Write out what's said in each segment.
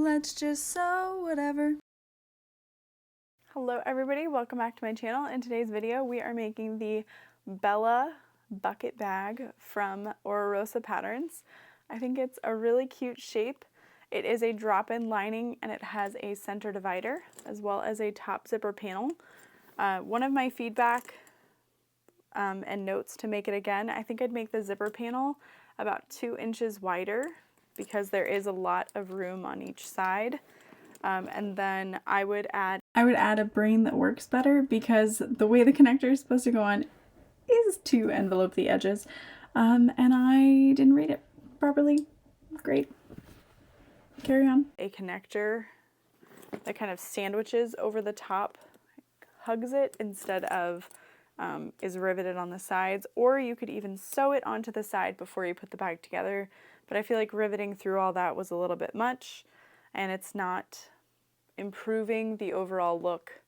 let's just sew whatever. Hello everybody, welcome back to my channel. In today's video we are making the Bella bucket bag from Rosa Patterns. I think it's a really cute shape. It is a drop-in lining and it has a center divider as well as a top zipper panel. One of my feedback and notes to make it again, I think I'd make the zipper panel about 2 inches wider because there is a lot of room on each side. And then I would add a brain that works better because the way the connector is supposed to go on is to envelope the edges. And I didn't read it properly. Great. Carry on. A connector that kind of sandwiches over the top, hugs it instead of is riveted on the sides, or you could even sew it onto the side before you put the bag together. But I feel like riveting through all that was a little bit much, and it's not improving the overall look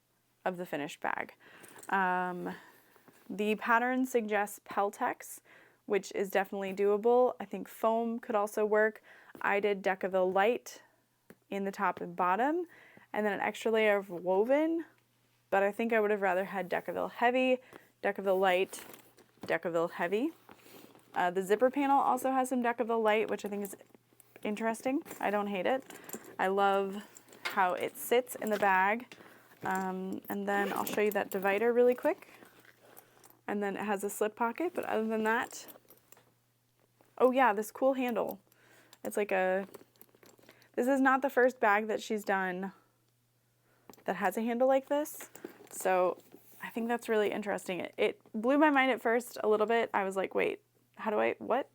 of the finished bag. The pattern suggests Peltex, which is definitely doable. I think foam could also work. I did Decaville Light in the top and bottom, and then an extra layer of woven, but I think I would have rather had Decaville Heavy, Decaville Light, Decaville Heavy. The zipper panel also has some Decaville Light, which I think is interesting. I don't hate it. I love how it sits in the bag. And then I'll show you that divider really quick. And then it has a slip pocket, but other than that, oh yeah, this cool handle. It's like this is not the first bag that she's done that has a handle like this. So I think that's really interesting. It blew my mind at first a little bit. I was like, wait, what?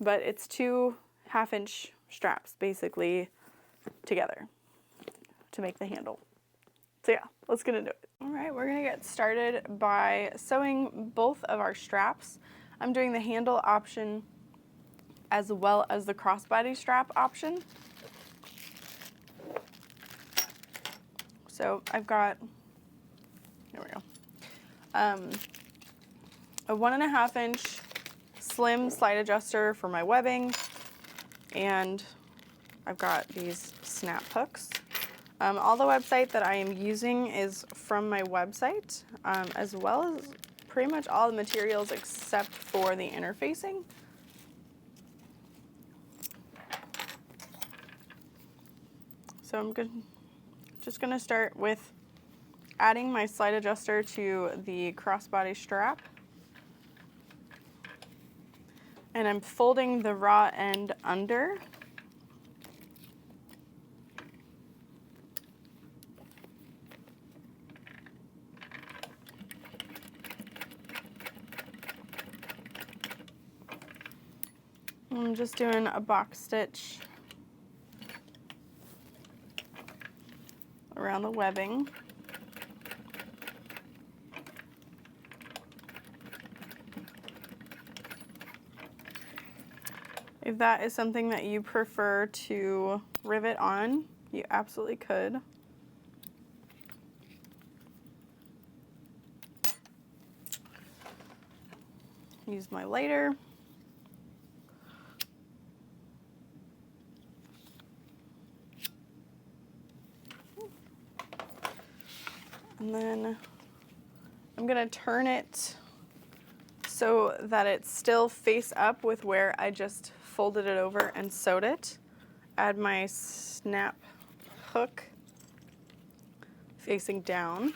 But it's 2 half-inch straps basically together to make the handle. So yeah, let's get into it. All right, we're gonna get started by sewing both of our straps. I'm doing the handle option as well as the crossbody strap option. So I've got, here we go, a 1.5 inch slim slide adjuster for my webbing, and I've got these snap hooks. All the website that I am using is from my website, as well as pretty much all the materials except for the interfacing. So I'm just gonna start with adding my slide adjuster to the crossbody strap. And I'm folding the raw end under. I'm just doing a box stitch around the webbing. If that is something that you prefer to rivet on, you absolutely could. Use my lighter. And then I'm gonna turn it so that it's still face up with where I just folded it over and sewed it. Add my snap hook facing down.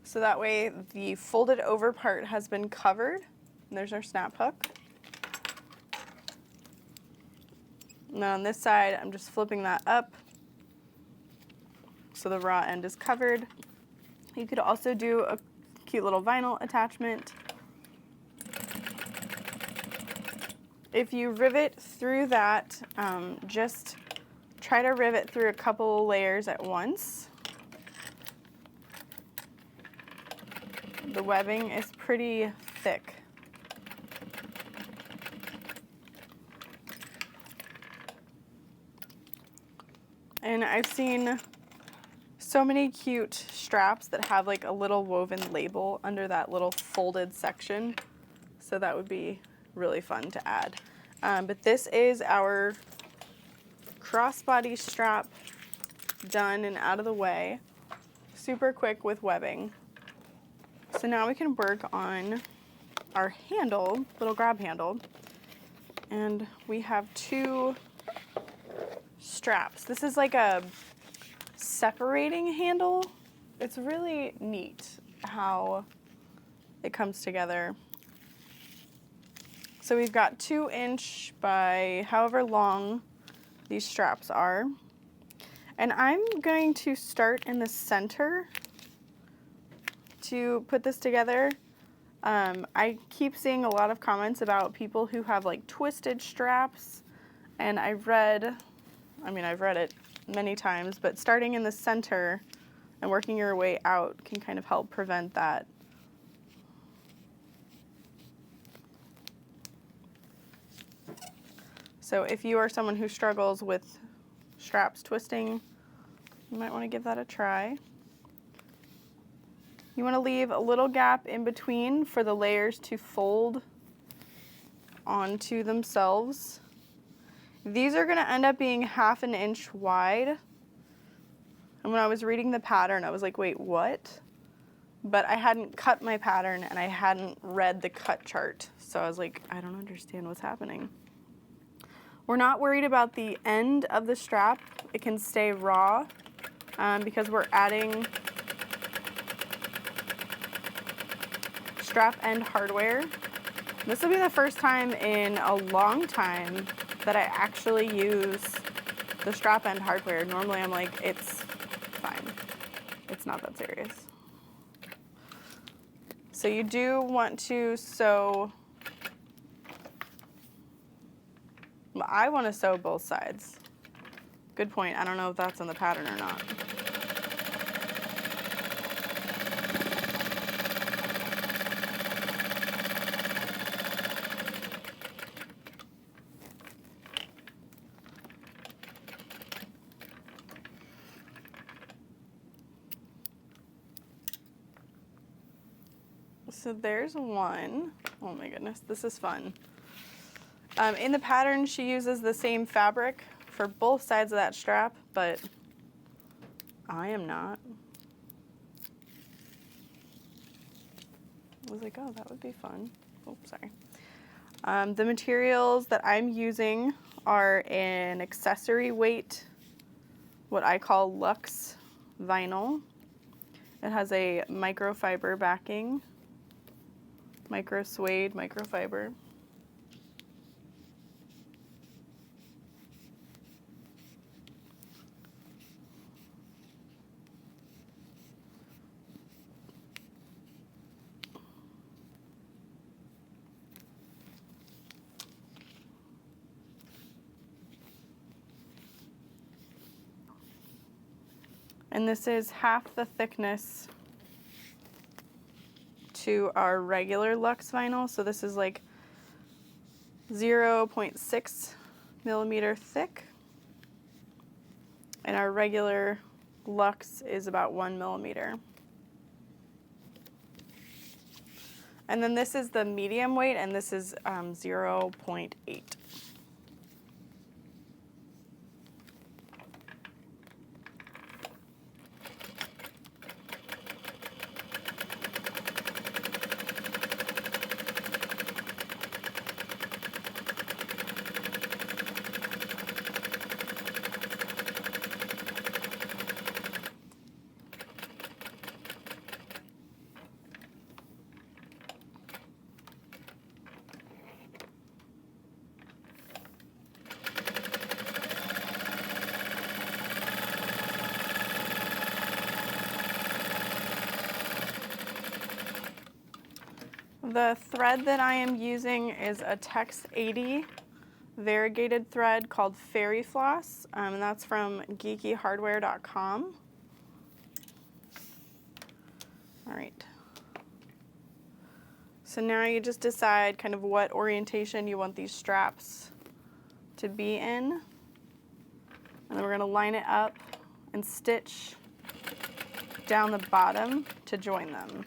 So that way the folded over part has been covered. And there's our snap hook. And then on this side, I'm just flipping that up so the raw end is covered. You could also do a cute little vinyl attachment. If you rivet through that, just try to rivet through a couple layers at once. The webbing is pretty thick. And I've seen so many cute straps that have like a little woven label under that little folded section. So that would be really fun to add. But this is our crossbody strap done and out of the way. Super quick with webbing. So now we can work on our handle, little grab handle. And we have 2 straps. This is like a separating handle. It's really neat how it comes together. So we've got 2" by however long these straps are. And I'm going to start in the center to put this together. I keep seeing a lot of comments about people who have like twisted straps, and I've read it many times, but starting in the center and working your way out can kind of help prevent that. So if you are someone who struggles with straps twisting, you might want to give that a try. You want to leave a little gap in between for the layers to fold onto themselves. These are going to end up being 1/2 inch wide. And when I was reading the pattern, I was like, wait, what? But I hadn't cut my pattern and I hadn't read the cut chart. So I was like, I don't understand what's happening. We're not worried about the end of the strap. It can stay raw because we're adding strap end hardware. This will be the first time in a long time that I actually use the strap end hardware. Normally I'm like, it's fine. It's not that serious. So you do want to sew, well, I want to sew both sides. Good point. I don't know if that's in the pattern or not. So there's one. Oh my goodness, this is fun. In the pattern, she uses the same fabric for both sides of that strap, but I am not. I was like, oh, that would be fun. Oh, sorry. The materials that I'm using are an accessory weight, what I call luxe vinyl. It has a microfiber backing. Micro suede, microfiber. And this is half the thickness to our regular luxe vinyl. So this is like 0.6 millimeter thick. And our regular luxe is about 1 millimeter. And then this is the medium weight, and this is 0.8. The thread that I am using is a Tex 80 variegated thread called Fairy Floss, and that's from geekyhardware.com. All right. So now you just decide kind of what orientation you want these straps to be in. And then we're going to line it up and stitch down the bottom to join them.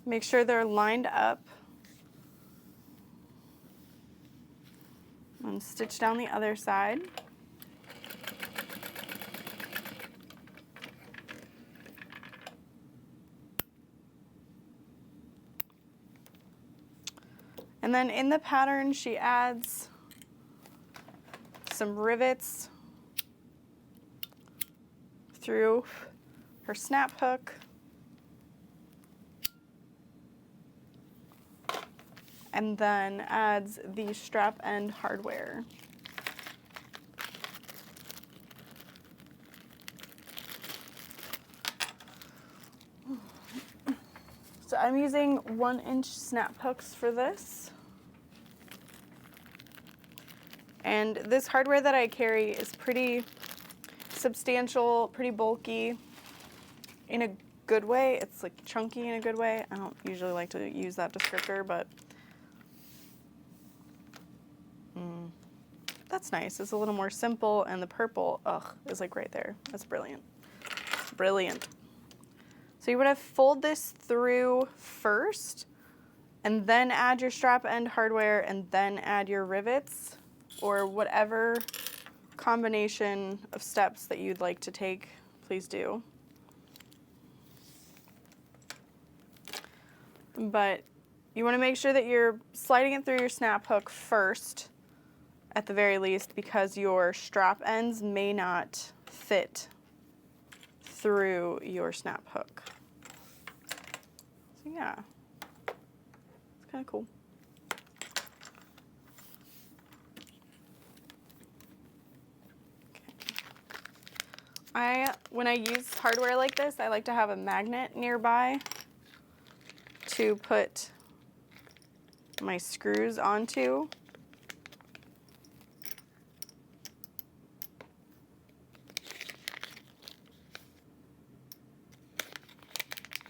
Make sure they're lined up. And stitch down the other side. And then in the pattern, she adds some rivets through her snap hook. And then adds the strap end hardware. So I'm using 1-inch snap hooks for this. And this hardware that I carry is pretty substantial, pretty bulky in a good way. It's like chunky in a good way. I don't usually like to use that descriptor, but that's nice. It's a little more simple, and the purple, is like right there. That's brilliant. Brilliant. So you want to fold this through first, and then add your strap end hardware, and then add your rivets, or whatever combination of steps that you'd like to take, please do. But you want to make sure that you're sliding it through your snap hook first, at the very least, because your strap ends may not fit through your snap hook. So yeah, it's kind of cool. When I use hardware like this, I like to have a magnet nearby to put my screws onto.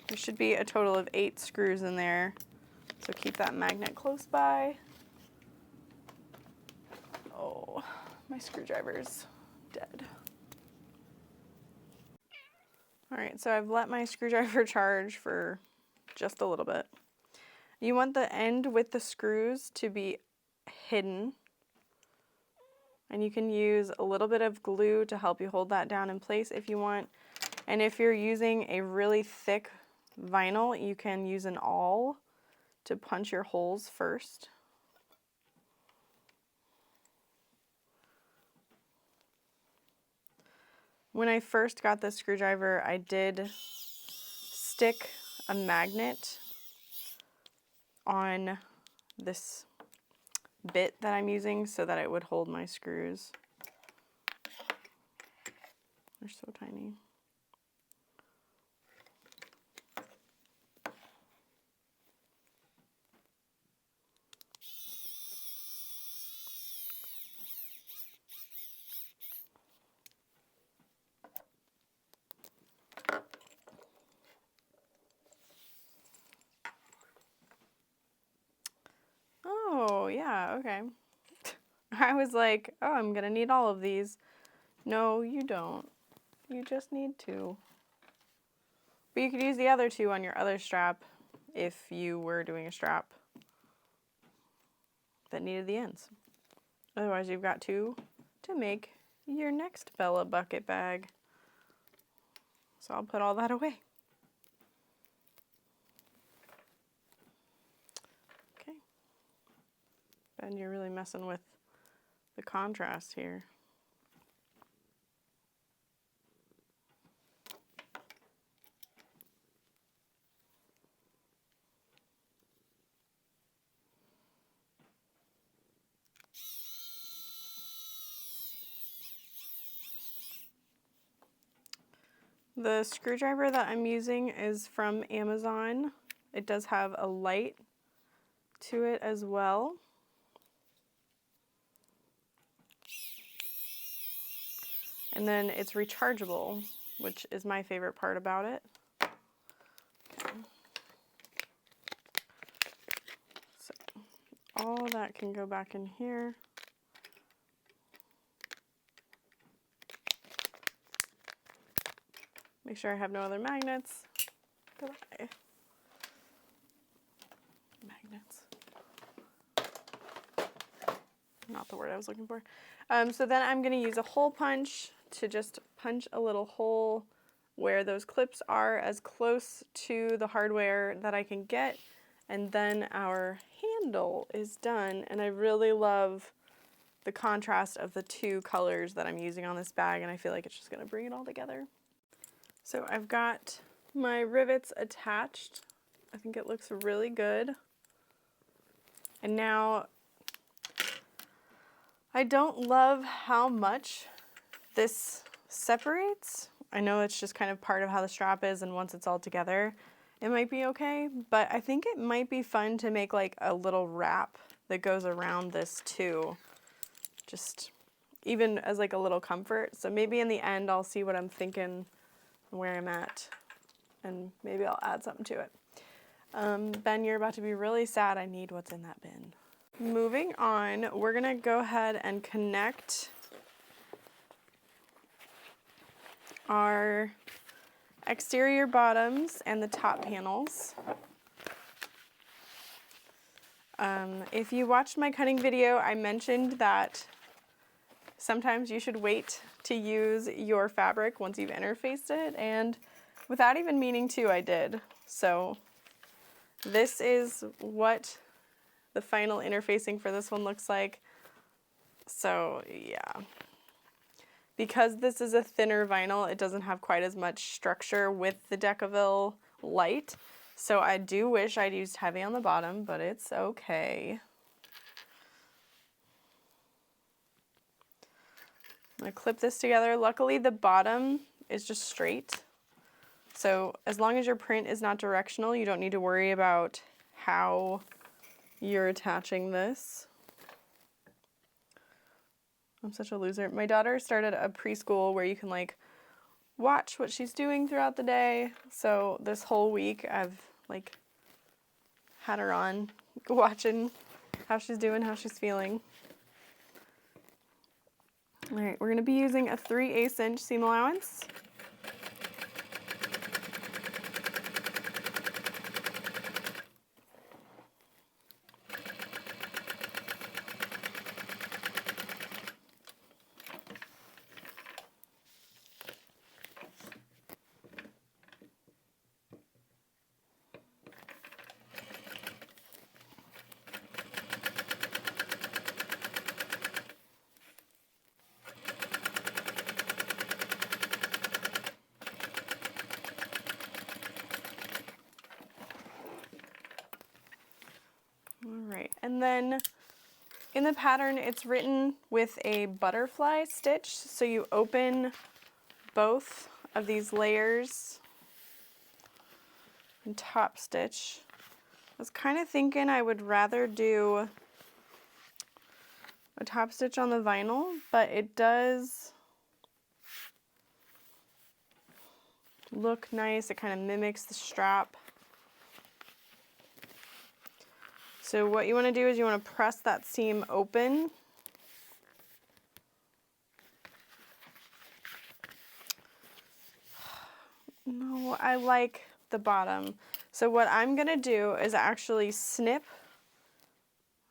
There should be a total of 8 screws in there, so keep that magnet close by. Oh, my screwdriver's dead. All right, so I've let my screwdriver charge for just a little bit. You want the end with the screws to be hidden, and you can use a little bit of glue to help you hold that down in place if you want. And if you're using a really thick vinyl, you can use an awl to punch your holes first. When I first got this screwdriver, I did stick a magnet on this bit that I'm using so that it would hold my screws. They're so tiny. Oh, yeah, okay. I was like, oh, I'm gonna need all of these. No, you don't. You just need 2. But you could use the other 2 on your other strap if you were doing a strap that needed the ends. Otherwise, you've got 2 to make your next Bella bucket bag. So I'll put all that away. Okay. Ben, you're really messing with the contrast here. The screwdriver that I'm using is from Amazon. It does have a light to it as well. And then it's rechargeable, which is my favorite part about it. Okay. So all that can go back in here. Make sure I have no other magnets. Goodbye. not the word I was looking for. So then I'm going to use a hole punch to just punch a little hole where those clips are, as close to the hardware that I can get. And then our handle is done. And I really love the contrast of the two colors that I'm using on this bag, and I feel like it's just going to bring it all together. So I've got my rivets attached. I think it looks really good. And now, I don't love how much this separates. I know it's just kind of part of how the strap is, and once it's all together, it might be okay, but I think it might be fun to make like a little wrap that goes around this too, just even as like a little comfort. So maybe in the end, I'll see what I'm thinking, where I'm at, and maybe I'll add something to it. Ben, you're about to be really sad. I need what's in that bin. Moving on, we're gonna go ahead and connect our exterior bottoms and the top panels. If you watched my cutting video, I mentioned that sometimes you should wait to use your fabric once you've interfaced it, and without even meaning to, I did. So this is what the final interfacing for this one looks like. So yeah. Because this is a thinner vinyl, it doesn't have quite as much structure with the Decaville light. So I do wish I'd used heavy on the bottom, but it's okay. I'm gonna clip this together. Luckily the bottom is just straight. So as long as your print is not directional, you don't need to worry about how you're attaching this. I'm such a loser. My daughter started a preschool where you can like watch what she's doing throughout the day. So this whole week I've like had her on watching how she's doing, how she's feeling. All right, we're gonna be using a 3/8 inch seam allowance. All right, and then in the pattern, it's written with a butterfly stitch. So you open both of these layers and top stitch. I was kind of thinking I would rather do a top stitch on the vinyl, but it does look nice. It kind of mimics the strap. So what you want to do is you want to press that seam open. No, I like the bottom. So what I'm going to do is actually snip.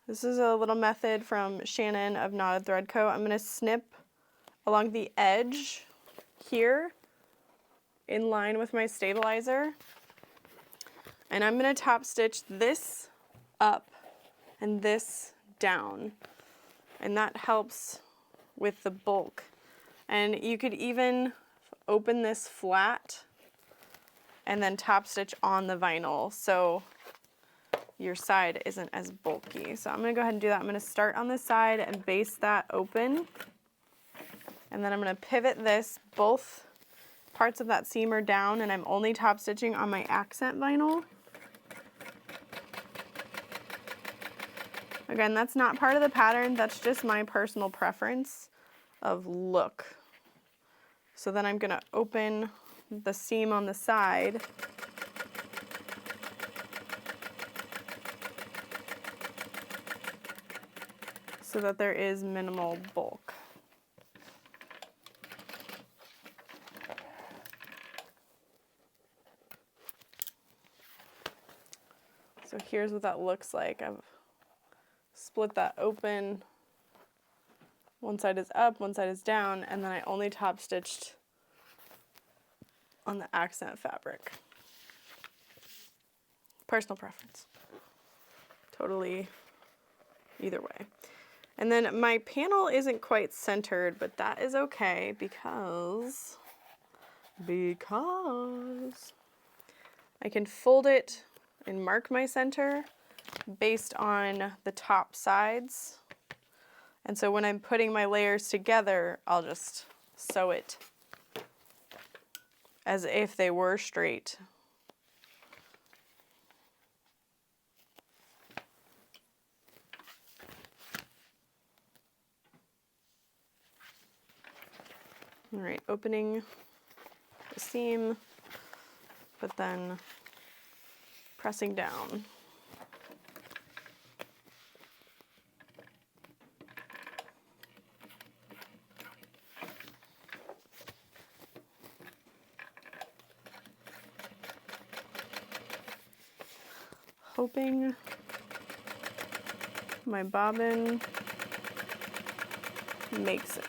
This is a little method from Shannon of Knotted Thread Co. I'm going to snip along the edge here in line with my stabilizer. And I'm going to top stitch this up and this down, and that helps with the bulk. And you could even open this flat and then top stitch on the vinyl so your side isn't as bulky. So I'm gonna go ahead and do that. I'm gonna start on this side and base that open, and then I'm gonna pivot this. Both parts of that seam are down, and I'm only top stitching on my accent vinyl. Again, that's not part of the pattern, that's just my personal preference of look. So then I'm gonna open the seam on the side. So that there is minimal bulk. So here's what that looks like. I've split that open One side is up, one side is down, and then I only top stitched on the accent fabric. Personal preference. Totally either way. And then my panel isn't quite centered, but that is okay because I can fold it and mark my center based on the top sides. And so when I'm putting my layers together, I'll just sew it as if they were straight. All right, opening the seam, but then pressing down. Hoping my bobbin makes it.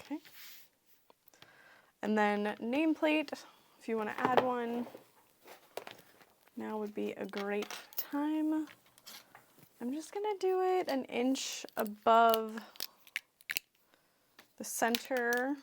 Okay. And then nameplate, if you want to add one, now would be a great time. I'm just going to do it an inch above the center.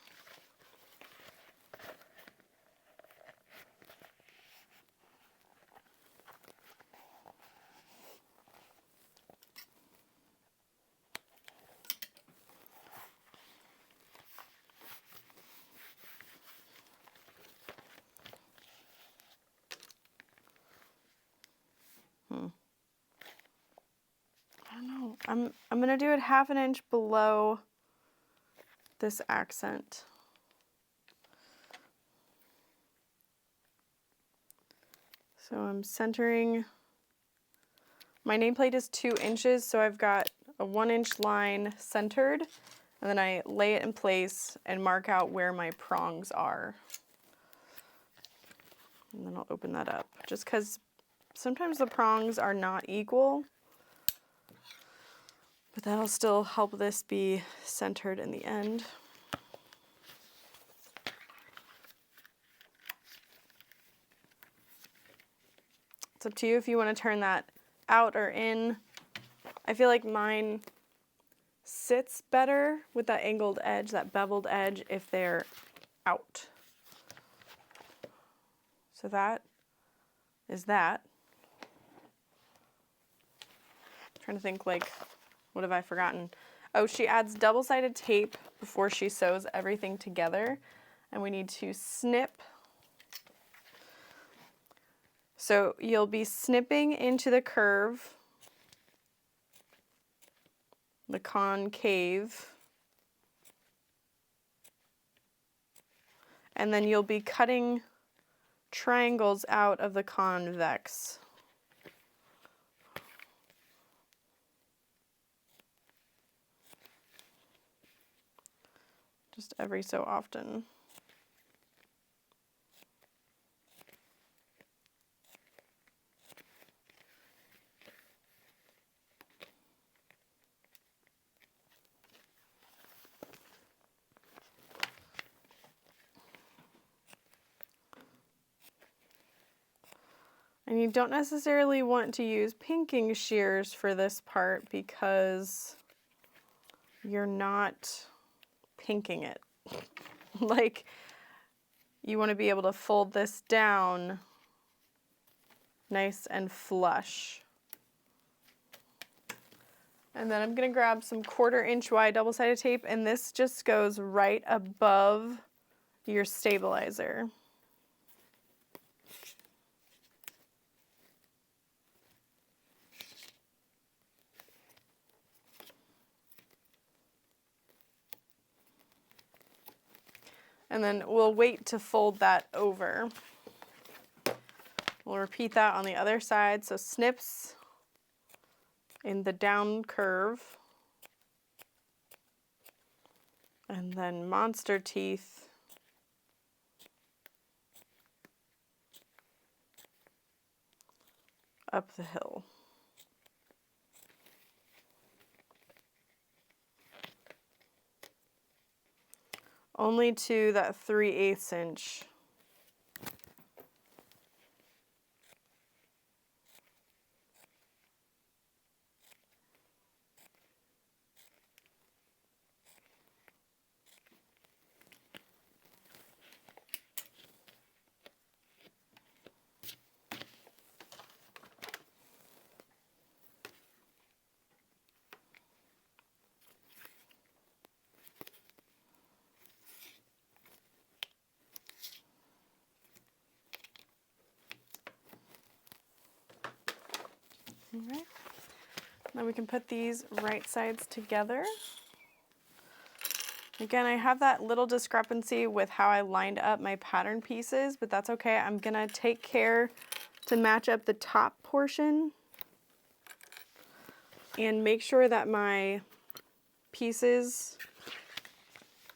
I don't know. I'm gonna do it half an inch below this accent. So I'm centering. My nameplate is 2 inches, so I've got a 1-inch line centered, and then I lay it in place and mark out where my prongs are. And then I'll open that up, just because sometimes the prongs are not equal, but that'll still help this be centered in the end. It's up to you if you want to turn that out or in. I feel like mine sits better with that angled edge, that beveled edge, if they're out. So that is that. I'm trying to think, like, what have I forgotten? Oh, she adds double-sided tape before she sews everything together, and we need to snip. So you'll be snipping into the curve, the concave, and then you'll be cutting triangles out of the convex. Just every so often. And you don't necessarily want to use pinking shears for this part because you're not pinking it. Like, you want to be able to fold this down nice and flush. And then I'm going to grab some 1/4 inch wide double-sided tape, and this just goes right above your stabilizer. And then we'll wait to fold that over. We'll repeat that on the other side. So snips in the down curve. And then monster teeth up the hill. Only to that 3/8 inch. All right. Then we can put these right sides together. Again, I have that little discrepancy with how I lined up my pattern pieces, but that's okay. I'm gonna take care to match up the top portion and make sure that my pieces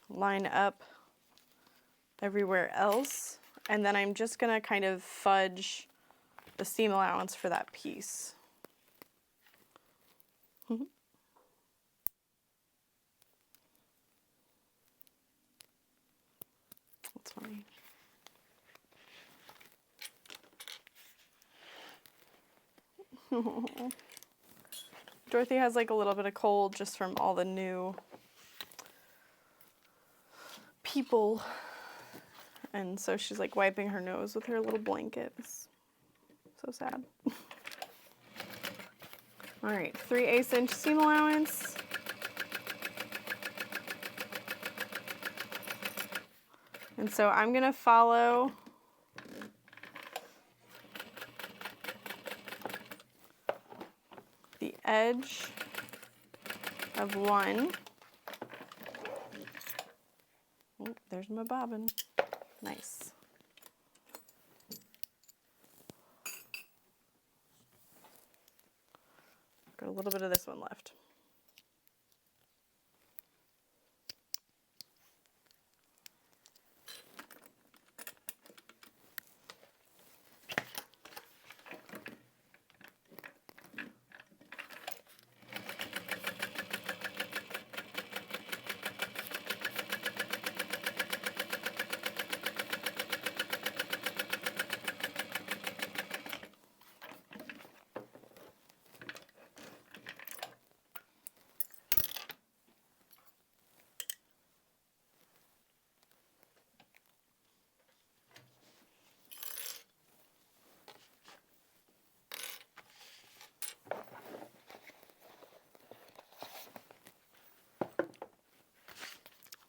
line up everywhere else. And then I'm just gonna kind of fudge the seam allowance for that piece. That's funny. Dorothy has like a little bit of cold just from all the new people. And so she's like wiping her nose with her little blanket. It's so sad. All right, 3/8 inch seam allowance. And so I'm gonna follow the edge of one. Oh, there's my bobbin. Nice. Got a little bit of this one left.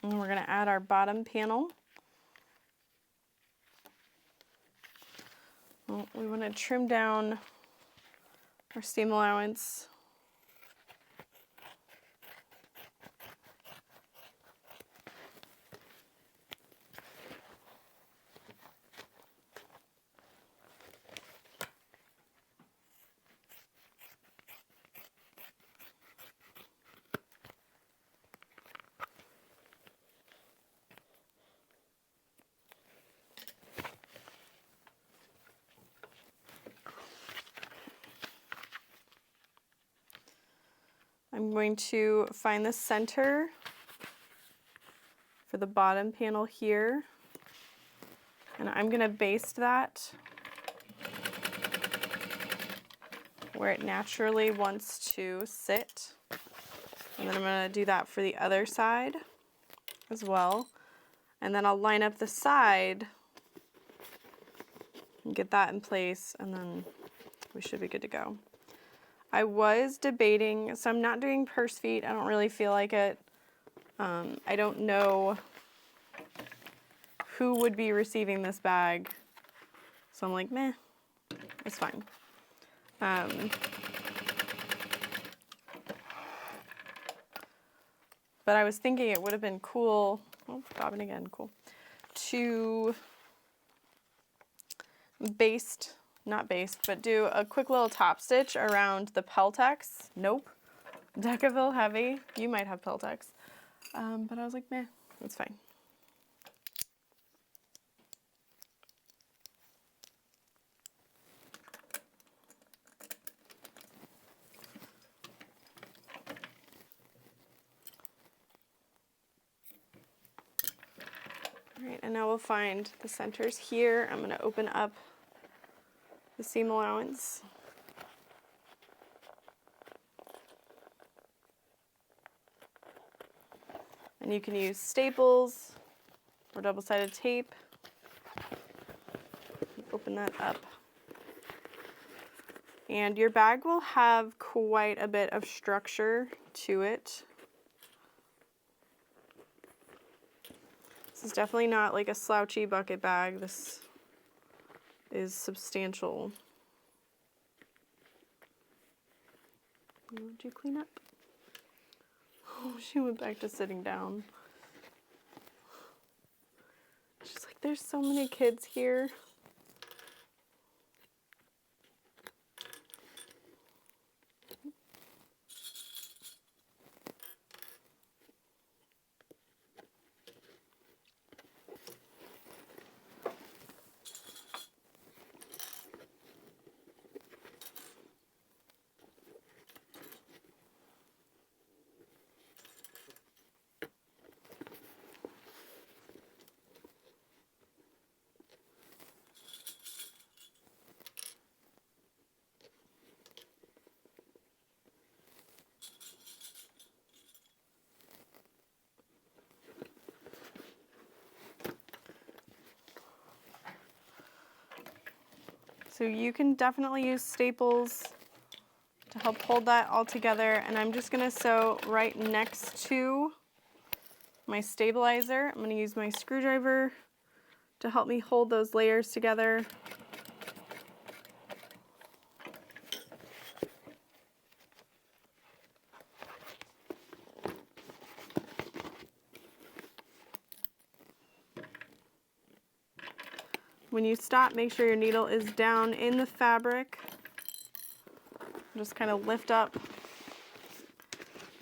And we're gonna add our bottom panel. Well, we wanna trim down our seam allowance. I'm going to find the center for the bottom panel here, and I'm going to baste that where it naturally wants to sit. And then I'm going to do that for the other side as well. And then I'll line up the side and get that in place, and then we should be good to go. I was debating, so I'm not doing purse feet. I don't really feel like it. I don't know who would be receiving this bag. So I'm like, meh, it's fine. But I was thinking it would have been cool. Oh, bobbing again, cool. to not baste, but do a quick little top stitch around the Peltex. Nope. Decaville heavy. You might have Peltex. But I was like, meh, it's fine. All right, and now we'll find the centers here. I'm going to open up the seam allowance. And you can use staples or double-sided tape. Open that up. And your bag will have quite a bit of structure to it. This is definitely not like a slouchy bucket bag. This is substantial. Would you clean up? Oh, she went back to sitting down. She's like, there's so many kids here. So you can definitely use staples to help hold that all together. And I'm just gonna sew right next to my stabilizer. I'm gonna use my screwdriver to help me hold those layers together. When you stop, make sure your needle is down in the fabric. Just kind of lift up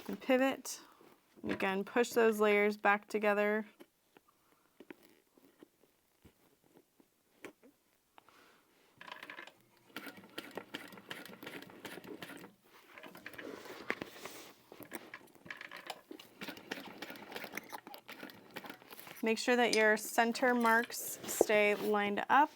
and pivot. And again, push those layers back together. Make sure that your center marks stay lined up.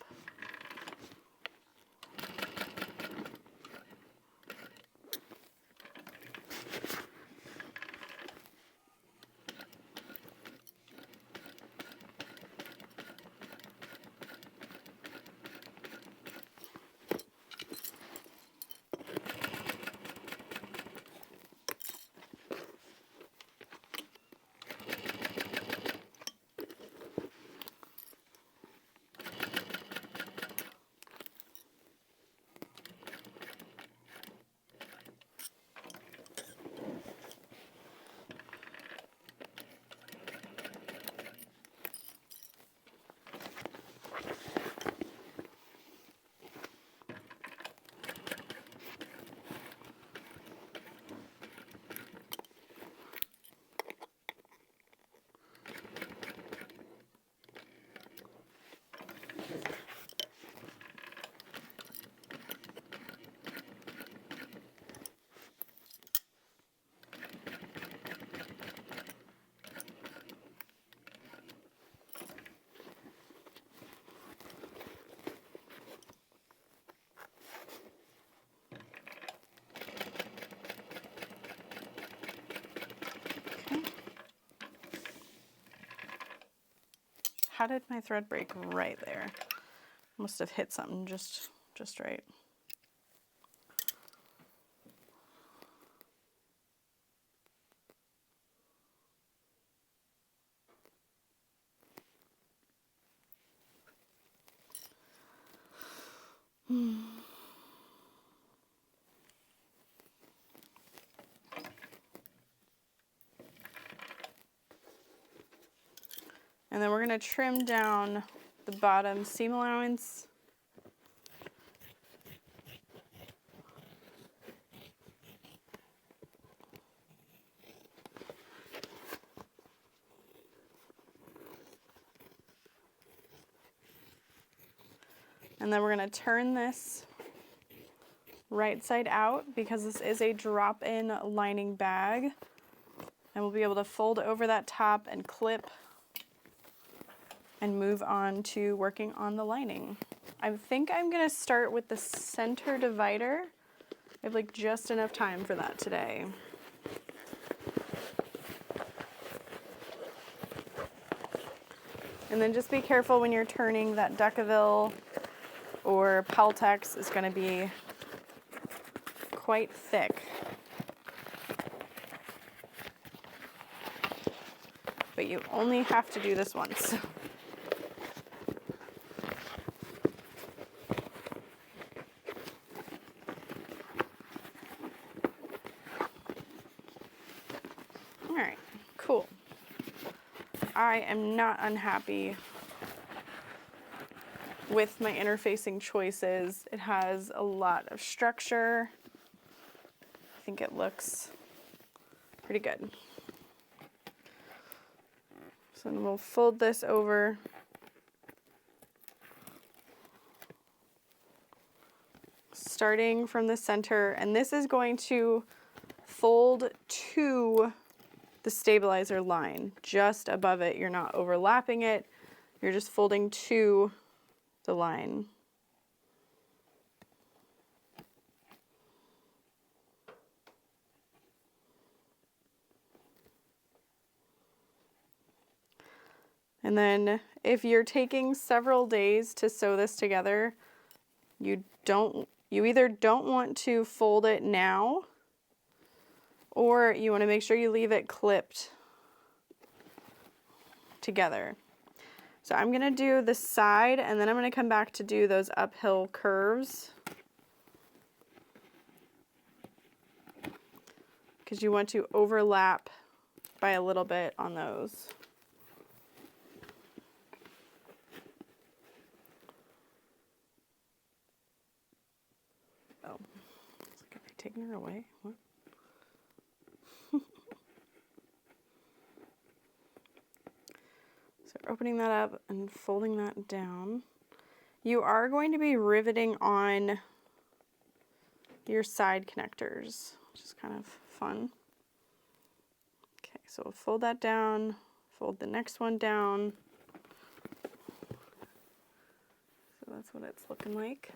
How did my thread break? Right there. Must have hit something just right. And then we're going to trim down the bottom seam allowance. And then we're going to turn this right side out because this is a drop-in lining bag. And we'll be able to fold over that top and clip and move on to working on the lining. I think I'm going to start with the center divider. I have like just enough time for that today. And then just be careful when you're turning that Decaville or Peltex is going to be quite thick. But you only have to do this once. All right, cool. I am not unhappy with my interfacing choices. It has a lot of structure. I think it looks pretty good. So then we'll fold this over. Starting from the center, and this is going to fold to the stabilizer line, just above it. You're not overlapping it, you're just folding to the line. And then if you're taking several days to sew this together, you either don't want to fold it now, or you want to make sure you leave it clipped together. So I'm going to do the side, and then I'm going to come back to do those uphill curves, because you want to overlap by a little bit on those. Oh, it's like, am I taking her away? What? So opening that up and folding that down. You are going to be riveting on your side connectors, which is kind of fun. Okay, so we'll fold that down, fold the next one down. So that's what it's looking like.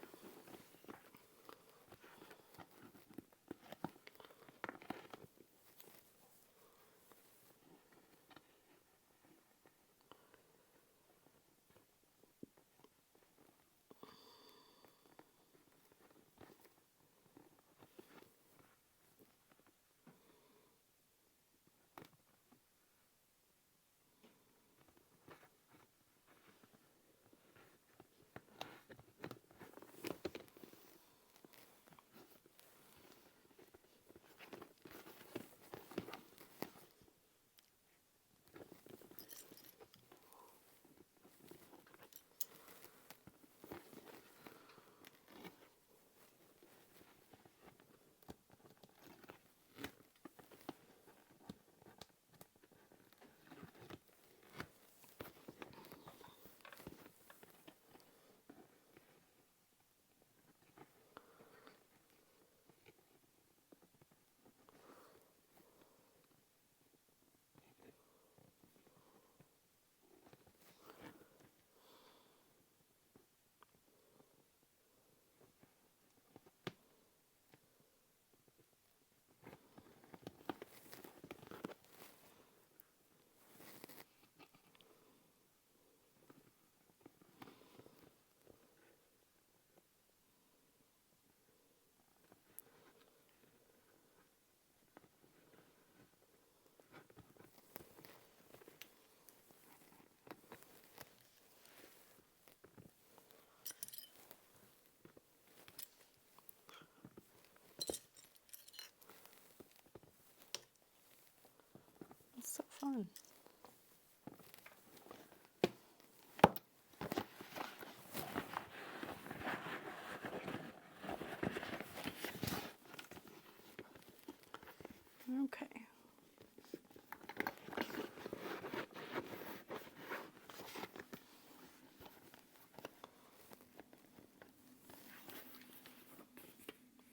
It's so fun.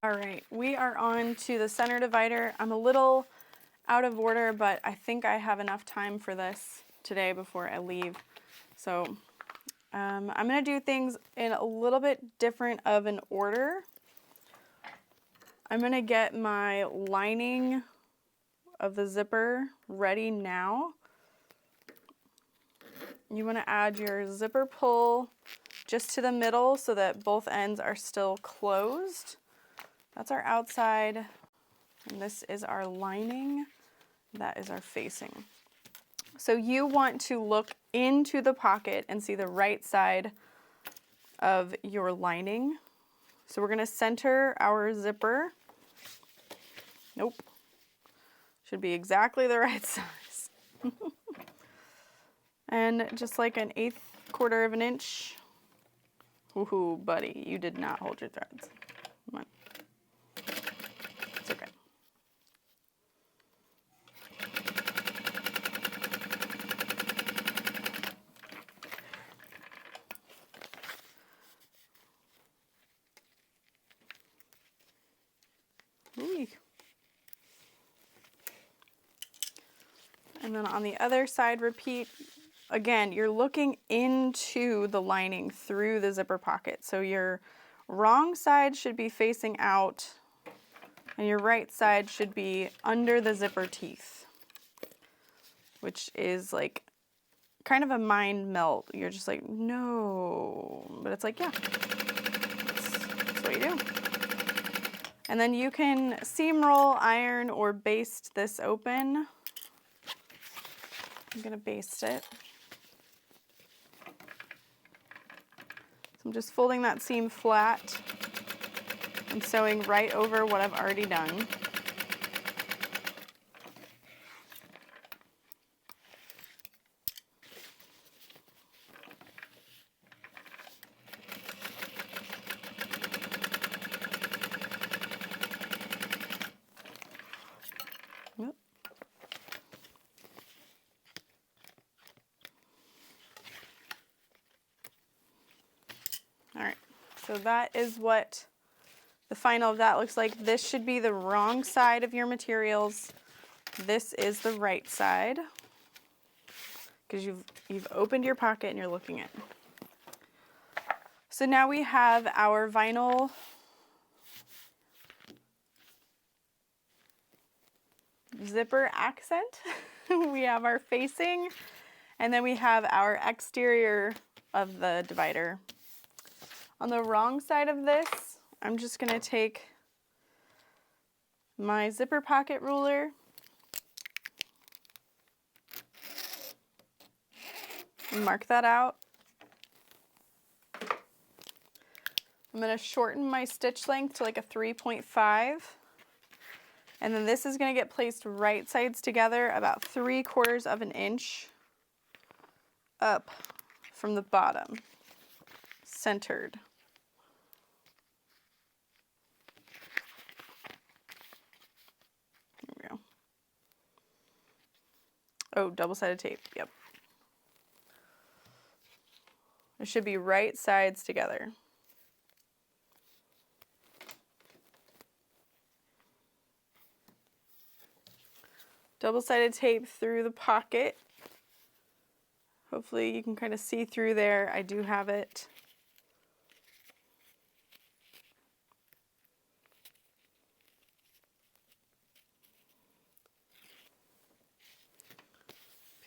All right, we are on to the center divider. I'm a little out of order, but I think I have enough time for this today before I leave. So I'm going to do things in a little bit different of an order. I'm going to get my lining of the zipper ready now. You want to add your zipper pull just to the middle so that both ends are still closed. That's our outside, and this is our lining. That is our facing. So you want to look into the pocket and see the right side of your lining. So we're going to center our zipper. Nope. Should be exactly the right size. And just like an 1/8 of an inch. Woohoo, buddy, you did not hold your threads. Come on. It's okay. Ooh. And then on the other side, repeat. Again, you're looking into the lining through the zipper pocket. So your wrong side should be facing out, and your right side should be under the zipper teeth, which is like kind of a mind melt. You're just like, no. But it's like, yeah, that's what you do. And then you can seam roll, iron, or baste this open. I'm going to baste it. I'm just folding that seam flat and sewing right over what I've already done. Whoop. All right, so that is what the final of that looks like. This should be the wrong side of your materials. This is the right side because you've opened your pocket and you're looking in. So now we have our vinyl zipper accent. We have our facing, and then we have our exterior of the divider. On the wrong side of this, I'm just going to take my zipper pocket ruler and mark that out. I'm going to shorten my stitch length to like a 3.5. And then this is going to get placed right sides together about 3/4 of an inch up from the bottom, centered. There we go. Oh, double-sided tape, yep. It should be right sides together. Double-sided tape through the pocket. Hopefully you can kind of see through there. I do have it.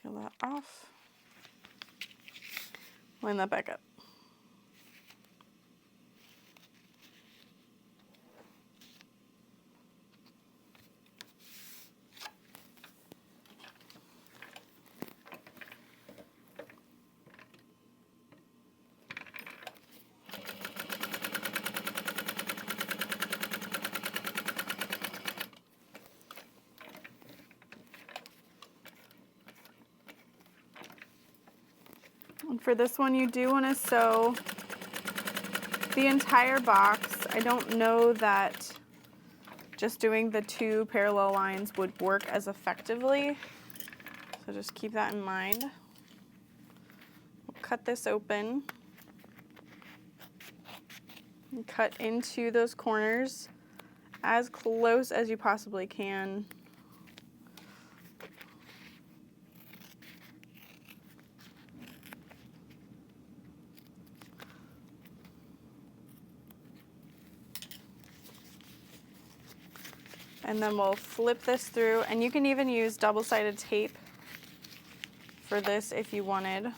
Peel that off. Line that back up. And for this one, you do want to sew the entire box. I don't know that just doing the 2 parallel lines would work as effectively, so just keep that in mind. We'll cut this open and cut into those corners. as close as you possibly can. And then we'll flip this through, and you can even use double-sided tape for this if you wanted.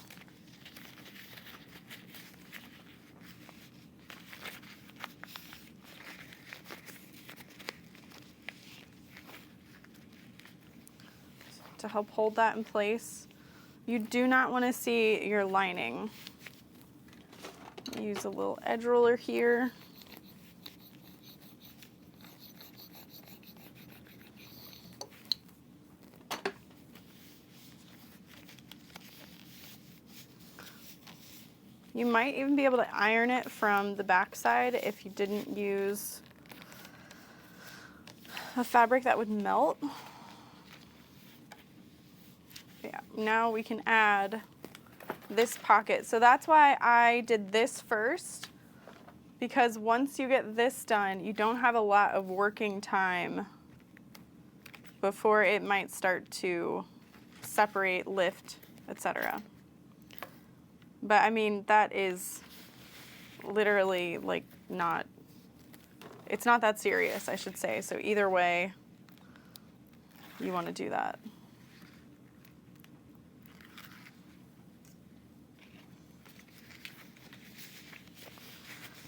To help hold that in place. You do not want to see your lining. Use a little edge roller here. You might even be able to iron it from the back side if you didn't use a fabric that would melt. Yeah, now we can add this pocket. So that's why I did this first, because once you get this done, you don't have a lot of working time before it might start to separate, lift, etc. But I mean, that is literally like it's not that serious, I should say. So either way, you want to do that.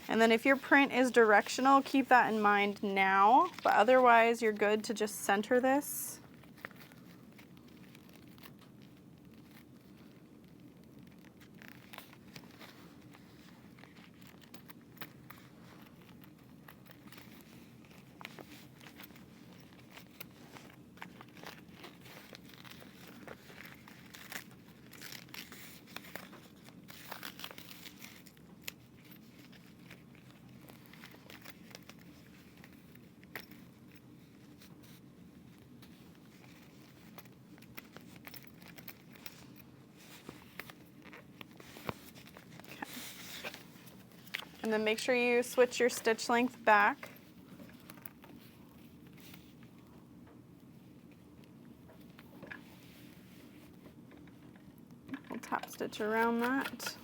And then if your print is directional, keep that in mind now, but otherwise you're good to just center this. And then make sure you switch your stitch length back. We'll top stitch around that.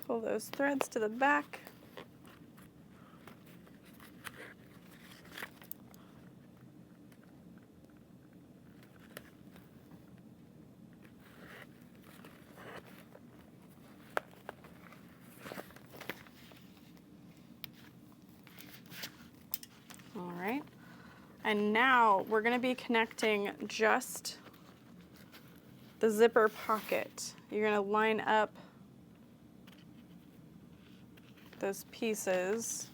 Pull those threads to the back. All right. And now we're going to be connecting just the zipper pocket. You're going to line up those pieces,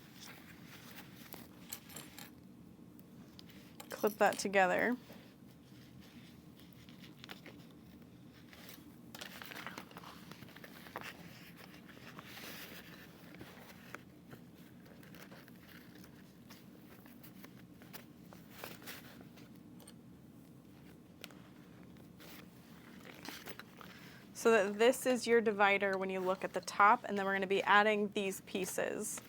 clip that together. So that this is your divider when you look at the top, and then we're going to be adding these pieces.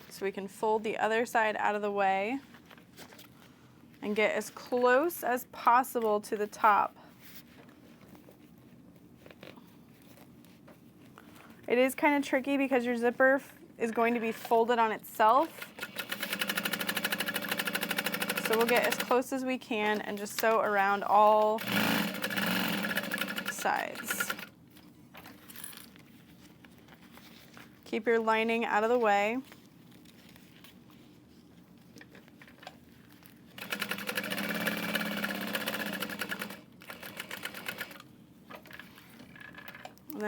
So we can fold the other side out of the way and get as close as possible to the top. It is kind of tricky because your zipper is going to be folded on itself. So we'll get as close as we can and just sew around all sides. Keep your lining out of the way.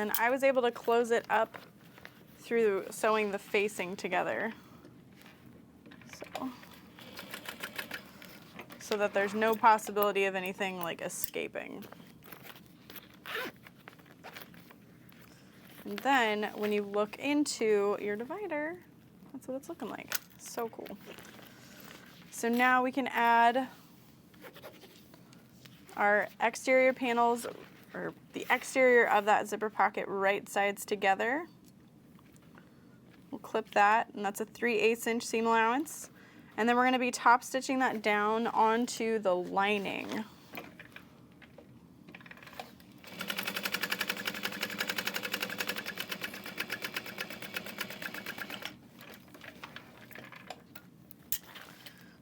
then I was able to close it up through sewing the facing together. So that there's no possibility of anything like escaping. And then when you look into your divider, that's what it's looking like. So cool. So now we can add our exterior panels, or the exterior of that zipper pocket right sides together. We'll clip that, and that's a 3/8 inch seam allowance. And then we're going to be top stitching that down onto the lining.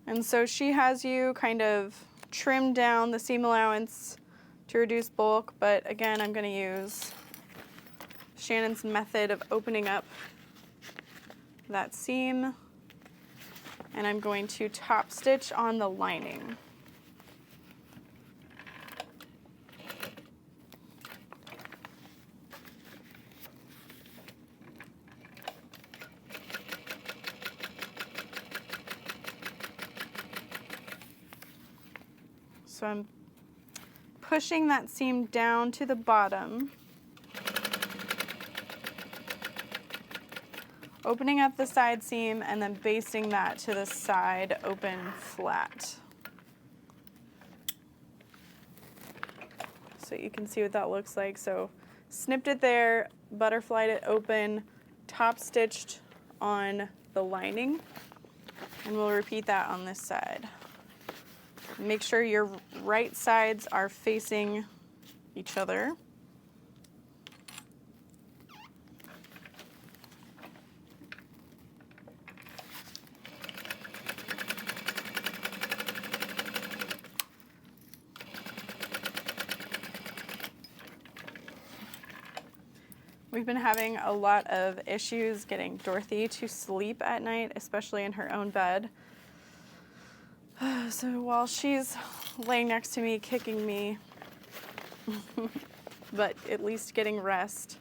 And so she has you kind of trim down the seam allowance to reduce bulk, but again, I'm going to use Shannon's method of opening up that seam, and I'm going to top stitch on the lining. So I'm pushing that seam down to the bottom, opening up the side seam, and then basting that to the side open flat. So you can see what that looks like. So snipped it there, butterflied it open, top stitched on the lining, and we'll repeat that on this side. Make sure your right sides are facing each other. We've been having a lot of issues getting Dorothy to sleep at night, especially in her own bed. So while she's laying next to me, kicking me, but at least getting rest,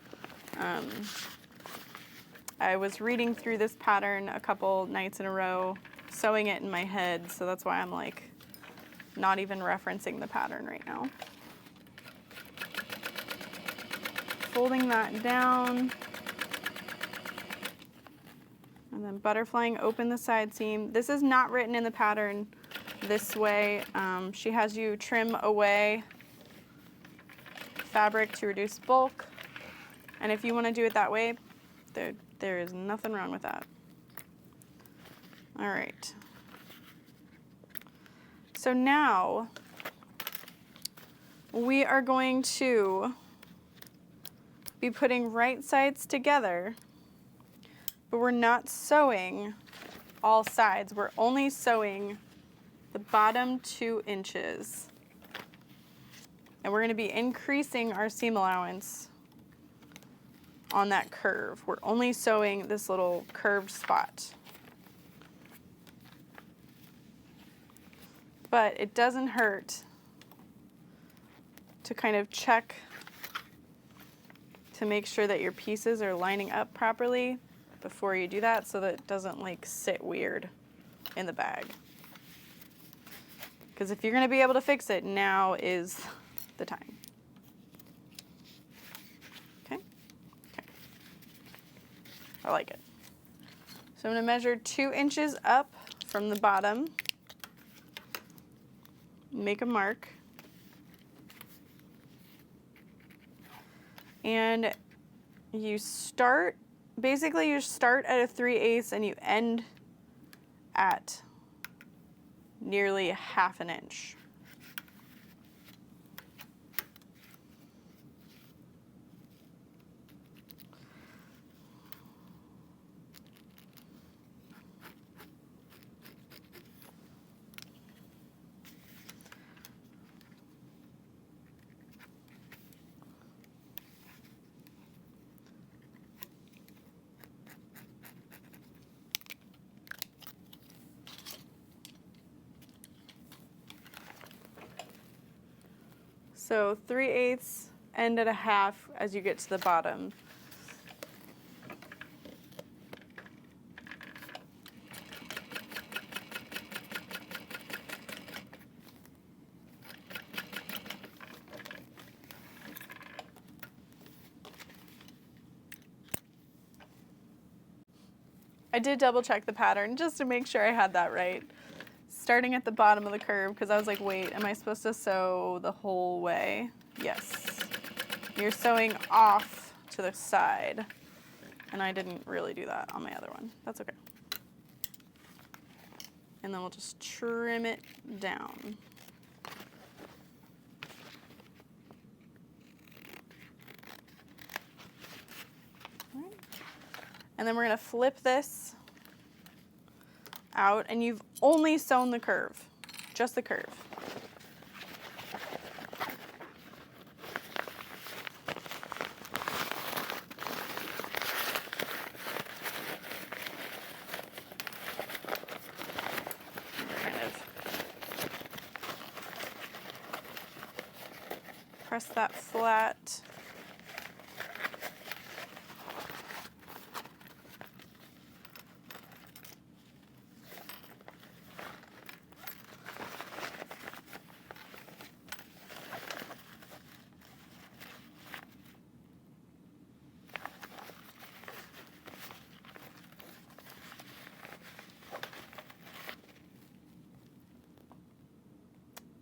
I was reading through this pattern a couple nights in a row, sewing it in my head, so that's why I'm like not even referencing the pattern right now. Folding that down, and then butterflying open the side seam. This is not written in the pattern this way. She has you trim away fabric to reduce bulk, and if you want to do it that way, there is nothing wrong with that. All right. So now we are going to be putting right sides together, but we're not sewing all sides. We're only sewing the bottom 2 inches. And we're going to be increasing our seam allowance on that curve. We're only sewing this little curved spot. But it doesn't hurt to kind of check to make sure that your pieces are lining up properly before you do that, so that it doesn't like sit weird in the bag. Because if you're going to be able to fix it, now is the time. Okay? Okay. I like it. So I'm going to measure 2 inches up from the bottom. Make a mark. And you start, basically you start at a 3/8 and you end at nearly 1/2 an inch. So 3/8 end at a half as you get to the bottom. I did double check the pattern just to make sure I had that right. Starting at the bottom of the curve, because I was like, wait, am I supposed to sew the whole way? Yes. You're sewing off to the side. And I didn't really do that on my other one. That's okay. And then we'll just trim it down. All right. And then we're going to flip this out, and you've only sewn the curve, just the curve. Kind of press that flat.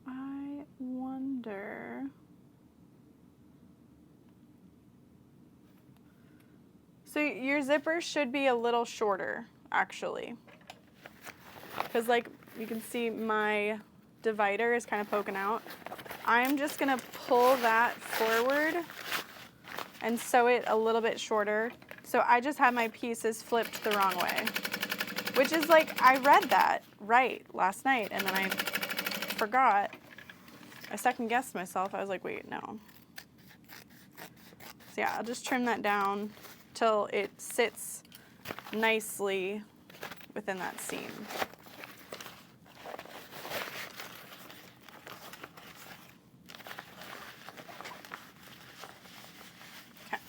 I wonder. So your zipper should be a little shorter, actually. Because like you can see my divider is kind of poking out. I'm just gonna pull that forward and sew it a little bit shorter. So I just have my pieces flipped the wrong way. Which is like, I read that right last night and then I forgot. I second guessed myself. I was like, wait, no. So yeah, I'll just trim that down till it sits nicely within that seam. Okay.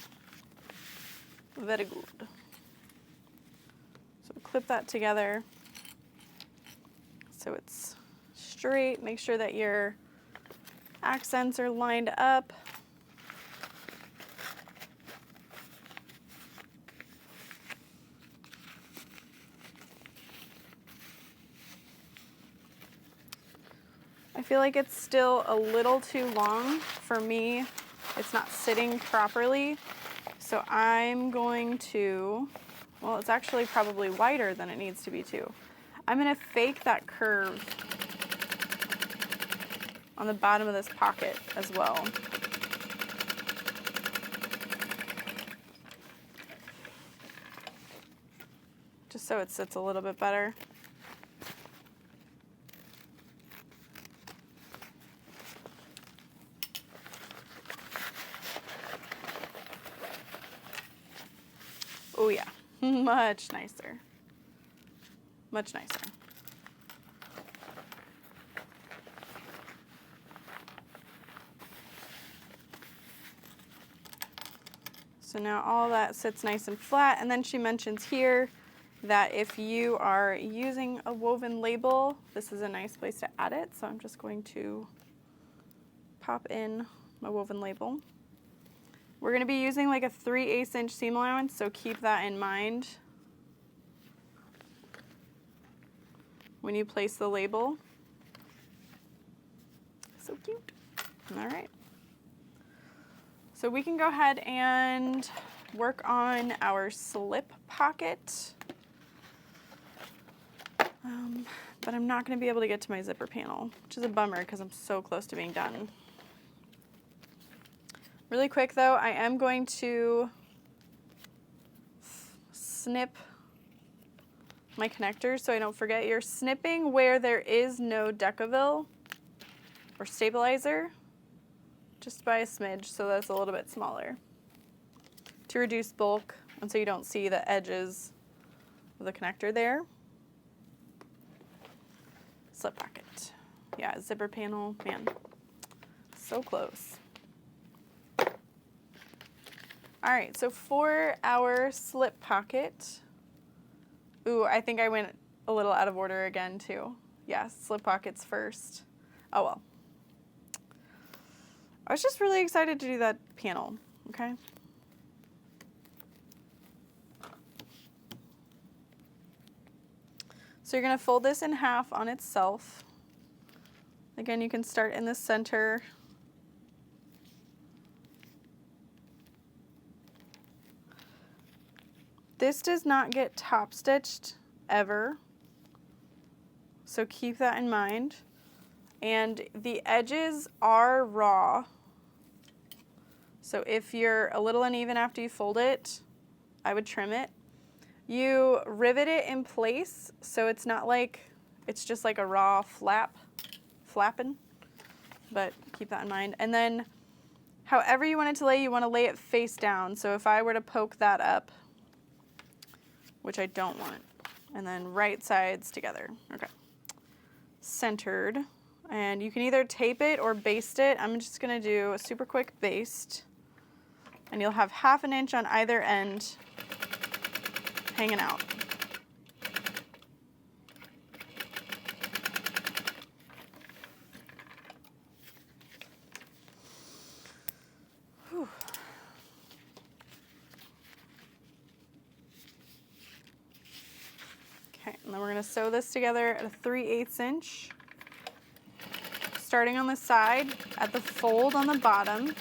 Very good. So clip that together so it's straight. Make sure that your accents are lined up. I feel like it's still a little too long for me. It's not sitting properly. So I'm going to, well, it's actually probably wider than it needs to be too. I'm gonna fake that curve on the bottom of this pocket as well. Just so it sits a little bit better. Oh yeah, much nicer. Much nicer. So now all that sits nice and flat, and then she mentions here that if you are using a woven label, this is a nice place to add it. So I'm just going to pop in my woven label. We're going to be using like a 3/8 inch seam allowance, so keep that in mind when you place the label. So cute. All right. So we can go ahead and work on our slip pocket. But I'm not going to be able to get to my zipper panel, which is a bummer because I'm so close to being done. Really quick though, I am going to snip my connectors so I don't forget. You're snipping where there is no Decaville or stabilizer, just by a smidge, so that's a little bit smaller, to reduce bulk and so you don't see the edges of the connector there. Slip pocket. Yeah, zipper panel, man, so close. All right, so for our slip pocket, ooh, I think I went a little out of order again too. Yeah, slip pockets first. Oh well. I was just really excited to do that panel, okay? So you're gonna fold this in half on itself. Again, you can start in the center. This does not get top stitched ever, so keep that in mind. And the edges are raw, so if you're a little uneven after you fold it, I would trim it. You rivet it in place, so it's not like, it's just like a raw flapping, but keep that in mind. And then however you want it to lay, you want to lay it face down. So if I were to poke that up, which I don't want, and then right sides together, okay. Centered, and you can either tape it or baste it. I'm just gonna do a super quick baste, and you'll have 1/2 inch on either end hanging out. Whew. Okay, and then we're gonna sew this together at a 3/8 inch. Starting on the side at the fold on the bottom.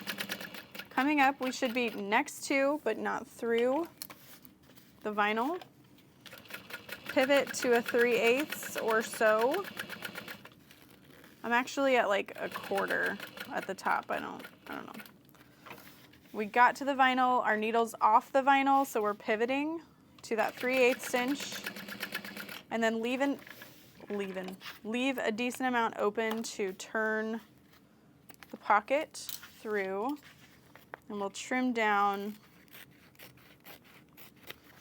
Coming up, we should be next to, but not through, the vinyl. Pivot to a 3/8 or so. I'm actually at like a 1/4 at the top. I don't know. We got to the vinyl, our needle's off the vinyl, so we're pivoting to that 3/8 inch, and then leave a decent amount open to turn the pocket through, and we'll trim down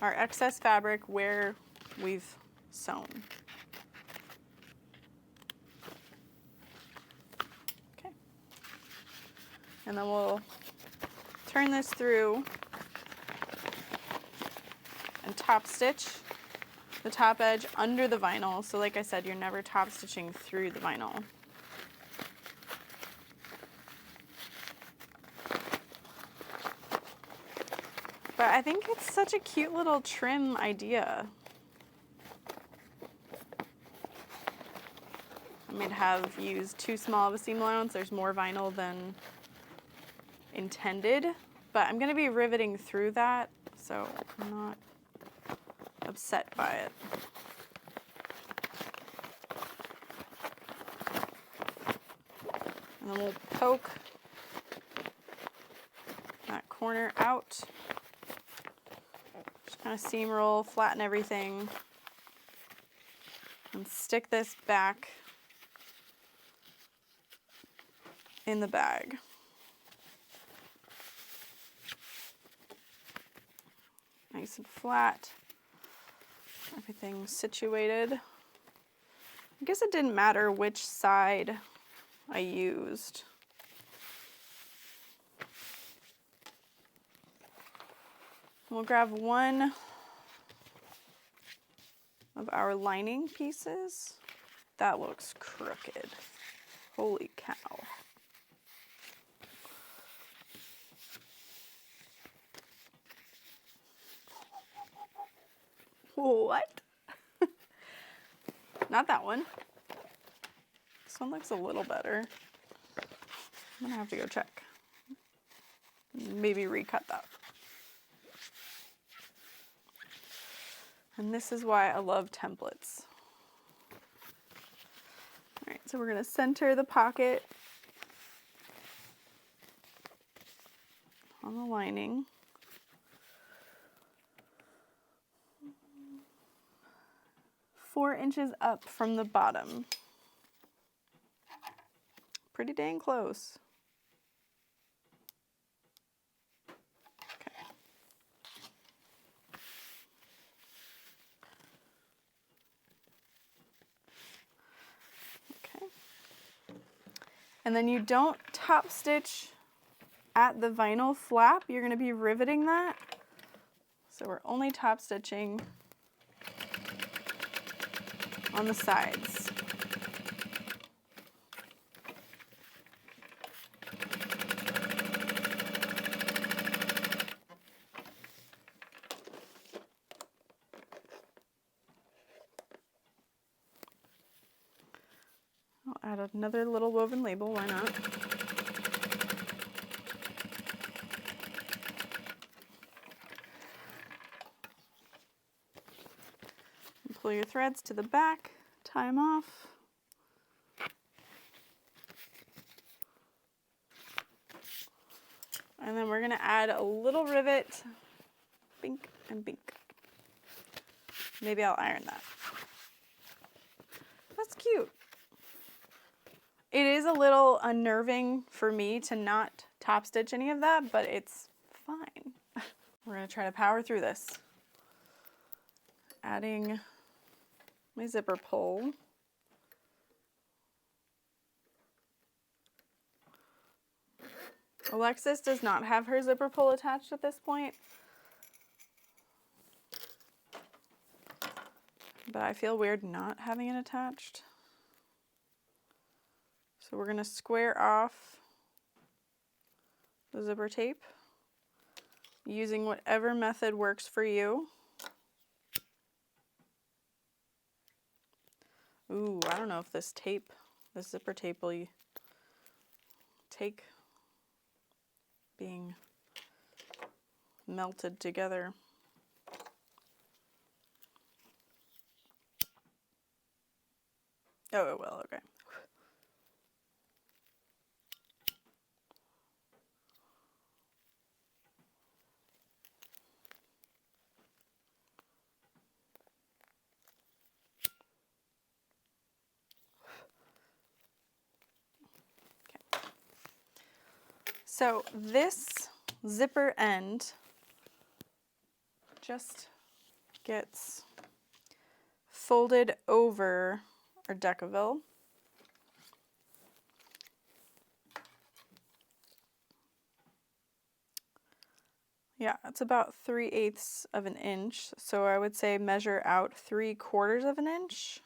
our excess fabric where we've sewn. Okay. And then we'll turn this through and top stitch the top edge under the vinyl. So like I said, you're never top stitching through the vinyl. But I think it's such a cute little trim idea. I might have used too small of a seam allowance. There's more vinyl than intended, but I'm gonna be riveting through that, so I'm not upset by it. And then we'll poke that corner out. Just kind of seam roll, flatten everything, and stick this back in the bag. Nice and flat. Everything's situated. I guess it didn't matter which side I used. We'll grab one of our lining pieces. That looks crooked. Holy cow. What? Not that one. This one looks a little better. I'm gonna have to go check. Maybe recut that. And this is why I love templates. All right, so we're gonna center the pocket on the lining. Four inches up from the bottom. Pretty dang close. Okay. Okay. And then you don't top stitch At the vinyl flap, you're going to be riveting that. So we're only top stitching on the sides. I'll add another little woven label, why not? And pull your threads to the back, tie them off. And then we're going to add a little rivet, bink and bink. Maybe I'll iron that. That's cute. It is a little unnerving for me to not top stitch any of that, but it's fine. We're going to try to power through this. Adding my zipper pull. Alexis does not have her zipper pull attached at this point, but I feel weird not having it attached. So we're going to square off the zipper tape using whatever method works for you. Ooh, I don't know if this zipper tape will take being melted together. Oh, it will, okay. So this zipper end just gets folded over our Decaville. Yeah, it's about 3/8 of an inch. So I would say measure out 3/4 of an inch.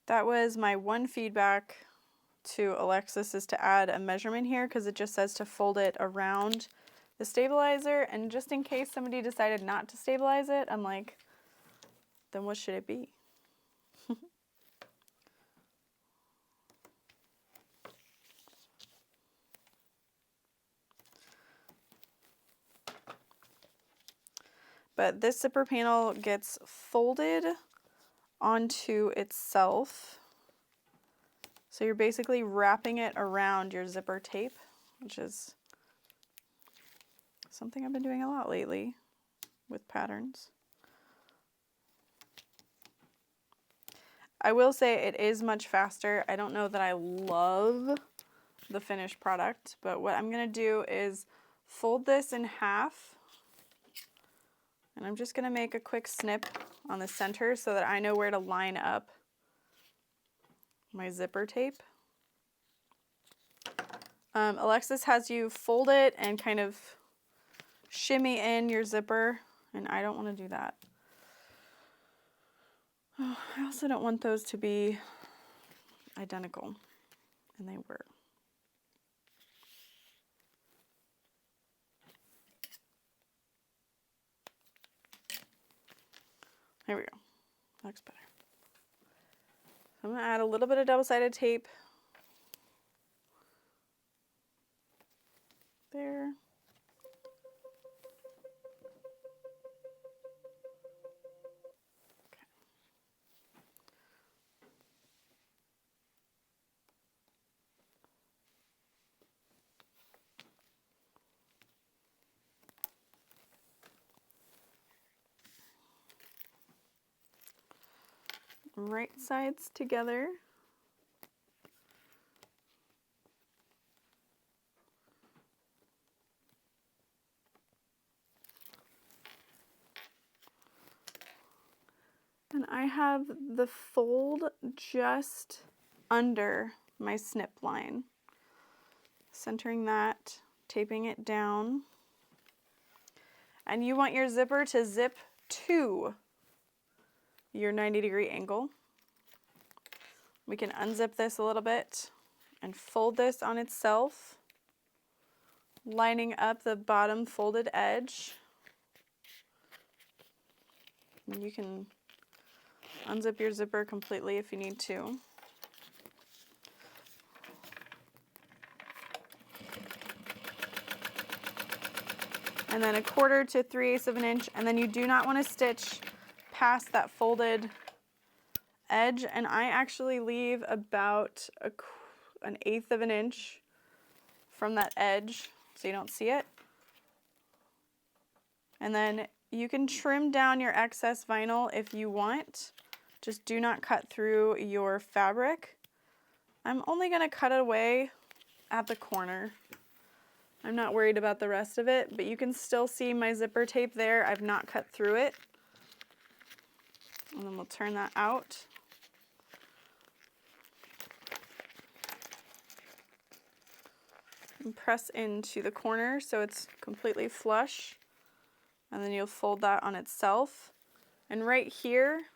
That was my one feedback to Alexis, is to add a measurement here because it just says to fold it around the stabilizer, and just in case somebody decided not to stabilize it, I'm like, then what should it be? But this zipper panel gets folded onto itself. So you're basically wrapping it around your zipper tape, which is something I've been doing a lot lately with patterns. I will say it is much faster. I don't know that I love the finished product, but what I'm going to do is fold this in half. And I'm just going to make a quick snip on the center so that I know where to line up my zipper tape. Alexis has you fold it and kind of shimmy in your zipper, and I don't want to do that. Oh, I also don't want those to be identical, and they were. There we go. Looks better. I'm going to add a little bit of double-sided tape there. Okay. Right sides together. And I have the fold just under my snip line. Centering that, taping it down. And you want your zipper to zip to your 90-degree angle. We can unzip this a little bit and fold this on itself, lining up the bottom folded edge. You can unzip your zipper completely if you need to. And then 1/4 to 3/8 of an inch, and then you do not want to stitch past that folded edge, and I actually leave about an 1/8 of an inch from that edge so you don't see it. And then you can trim down your excess vinyl if you want. Just do not cut through your fabric. I'm only going to cut it away at the corner. I'm not worried about the rest of it, but you can still see my zipper tape there. I've not cut through it. And then we'll turn that out. And press into the corner so it's completely flush. And then you'll fold that on itself. And right here,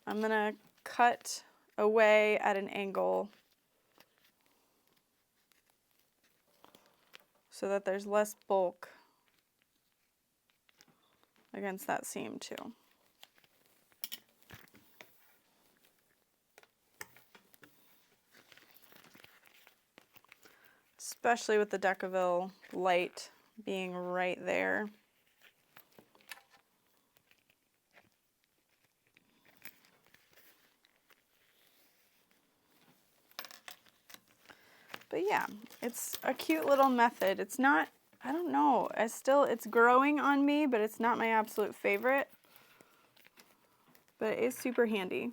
I'm gonna cut away at an angle so that there's less bulk against that seam too. Especially with the Decaville light being right there. But yeah, it's a cute little method. It's not, I don't know, it's growing on me, but it's not my absolute favorite. But it is super handy.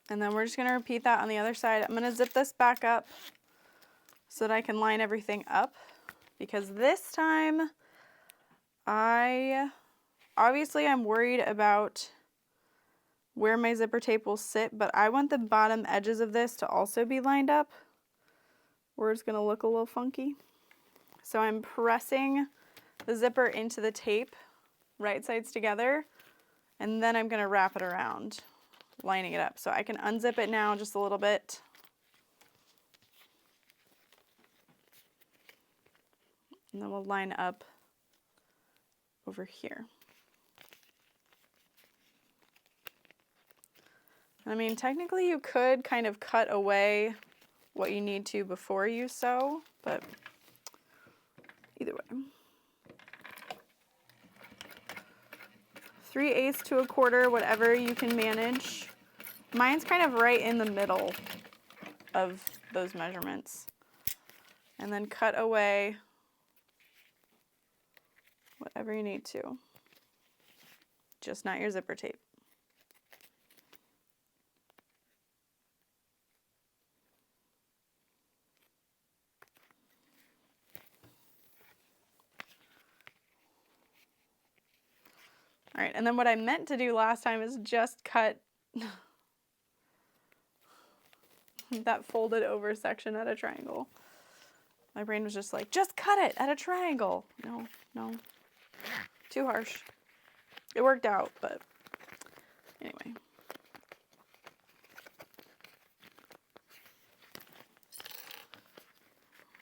And then we're just going to repeat that on the other side. I'm going to zip this back up so that I can line everything up, because this time obviously I'm worried about where my zipper tape will sit, but I want the bottom edges of this to also be lined up, or it's going to look a little funky. So I'm pressing the zipper into the tape, right sides together, and then I'm going to wrap it around, lining it up. So I can unzip it now just a little bit. And then we'll line up over here. I mean, technically you could kind of cut away what you need to before you sew, but either way. 3/8 to 1/4, whatever you can manage. Mine's kind of right in the middle of those measurements. And then cut away whatever you need to. Just not your zipper tape. All right, and then what I meant to do last time is just cut that folded over section at a triangle. My brain was just like, just cut it at a triangle. No, no, too harsh. It worked out, but anyway.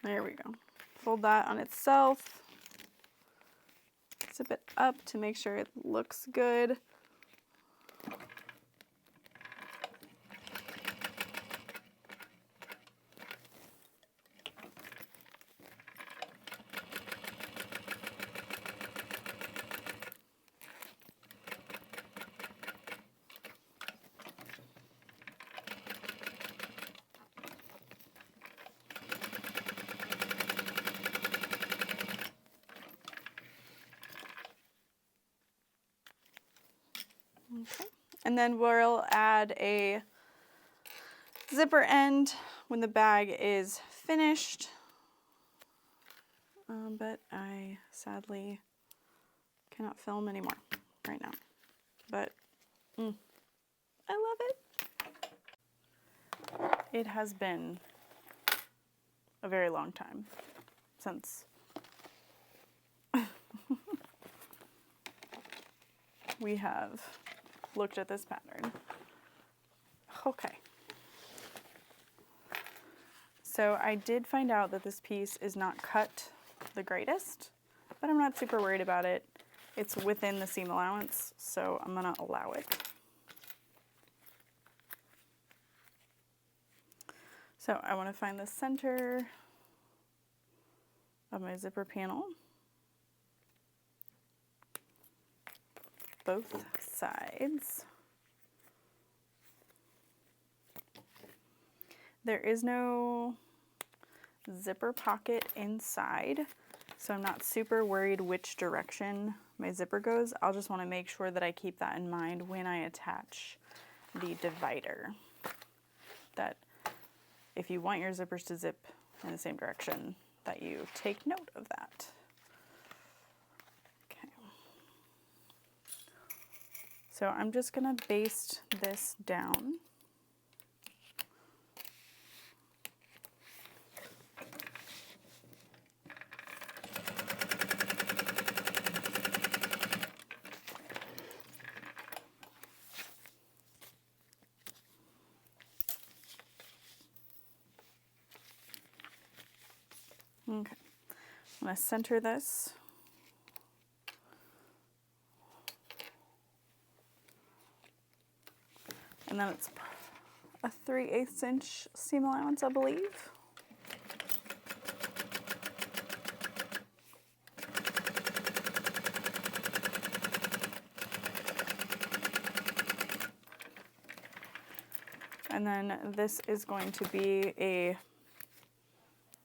There we go. Fold that on itself. Zip it up to make sure it looks good. And then we'll add a zipper end when the bag is finished. But I sadly cannot film anymore right now. But I love it. It has been a very long time since we have looked at this pattern. Okay. So I did find out that this piece is not cut the greatest, but I'm not super worried about it. It's within the seam allowance, so I'm gonna allow it. So I want to find the center of my zipper panel, both sides. There is no zipper pocket inside, so I'm not super worried which direction my zipper goes. I'll just want to make sure that I keep that in mind when I attach the divider. That if you want your zippers to zip in the same direction, that you take note of that. Okay. So I'm just gonna baste this down. Okay, I'm going to center this. And then it's a 3/8 inch seam allowance, I believe. And then this is going to be a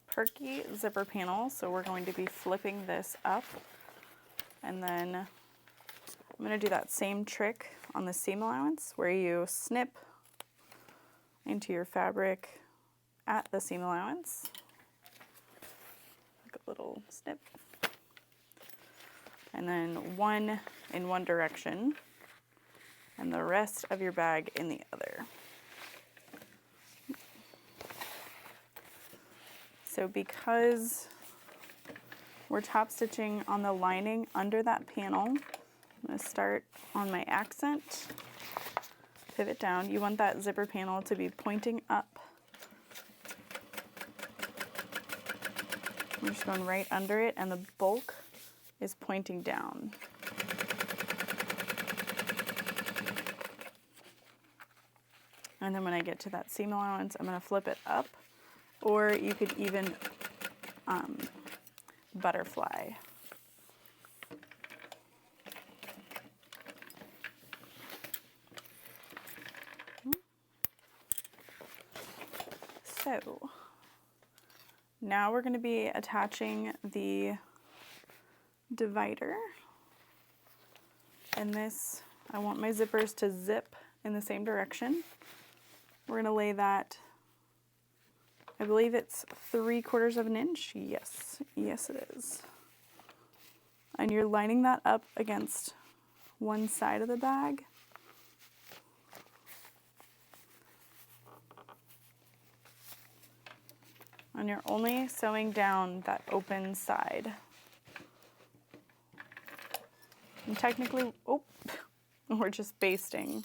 perky zipper panel, so we're going to be flipping this up, and then I'm going to do that same trick on the seam allowance where you snip into your fabric at the seam allowance, like a little snip, and then one in one direction and the rest of your bag in the other. So because we're top stitching on the lining under that panel, I'm going to start on my accent, pivot down. You want that zipper panel to be pointing up. I'm just going right under it, and the bulk is pointing down. And then when I get to that seam allowance, I'm going to flip it up. Or you could even butterfly. So now we're going to be attaching the divider. And this, I want my zippers to zip in the same direction. We're going to lay that, I believe it's 3/4 of an inch. Yes, yes it is. And you're lining that up against one side of the bag. And you're only sewing down that open side. And technically, oh, we're just basting.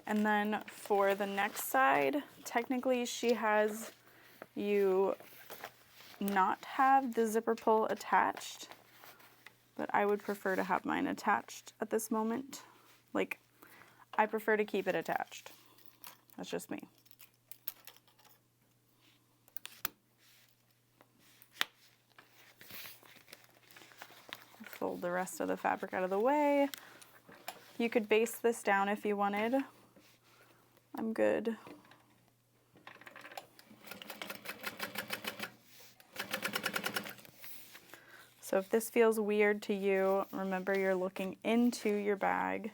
And then for the next side, technically she has you not have the zipper pull attached, but I would prefer to have mine attached at this moment. Like, I prefer to keep it attached. That's just me. fold the rest of the fabric out of the way. You could baste this down if you wanted. I'm good. So if this feels weird to you, remember you're looking into your bag.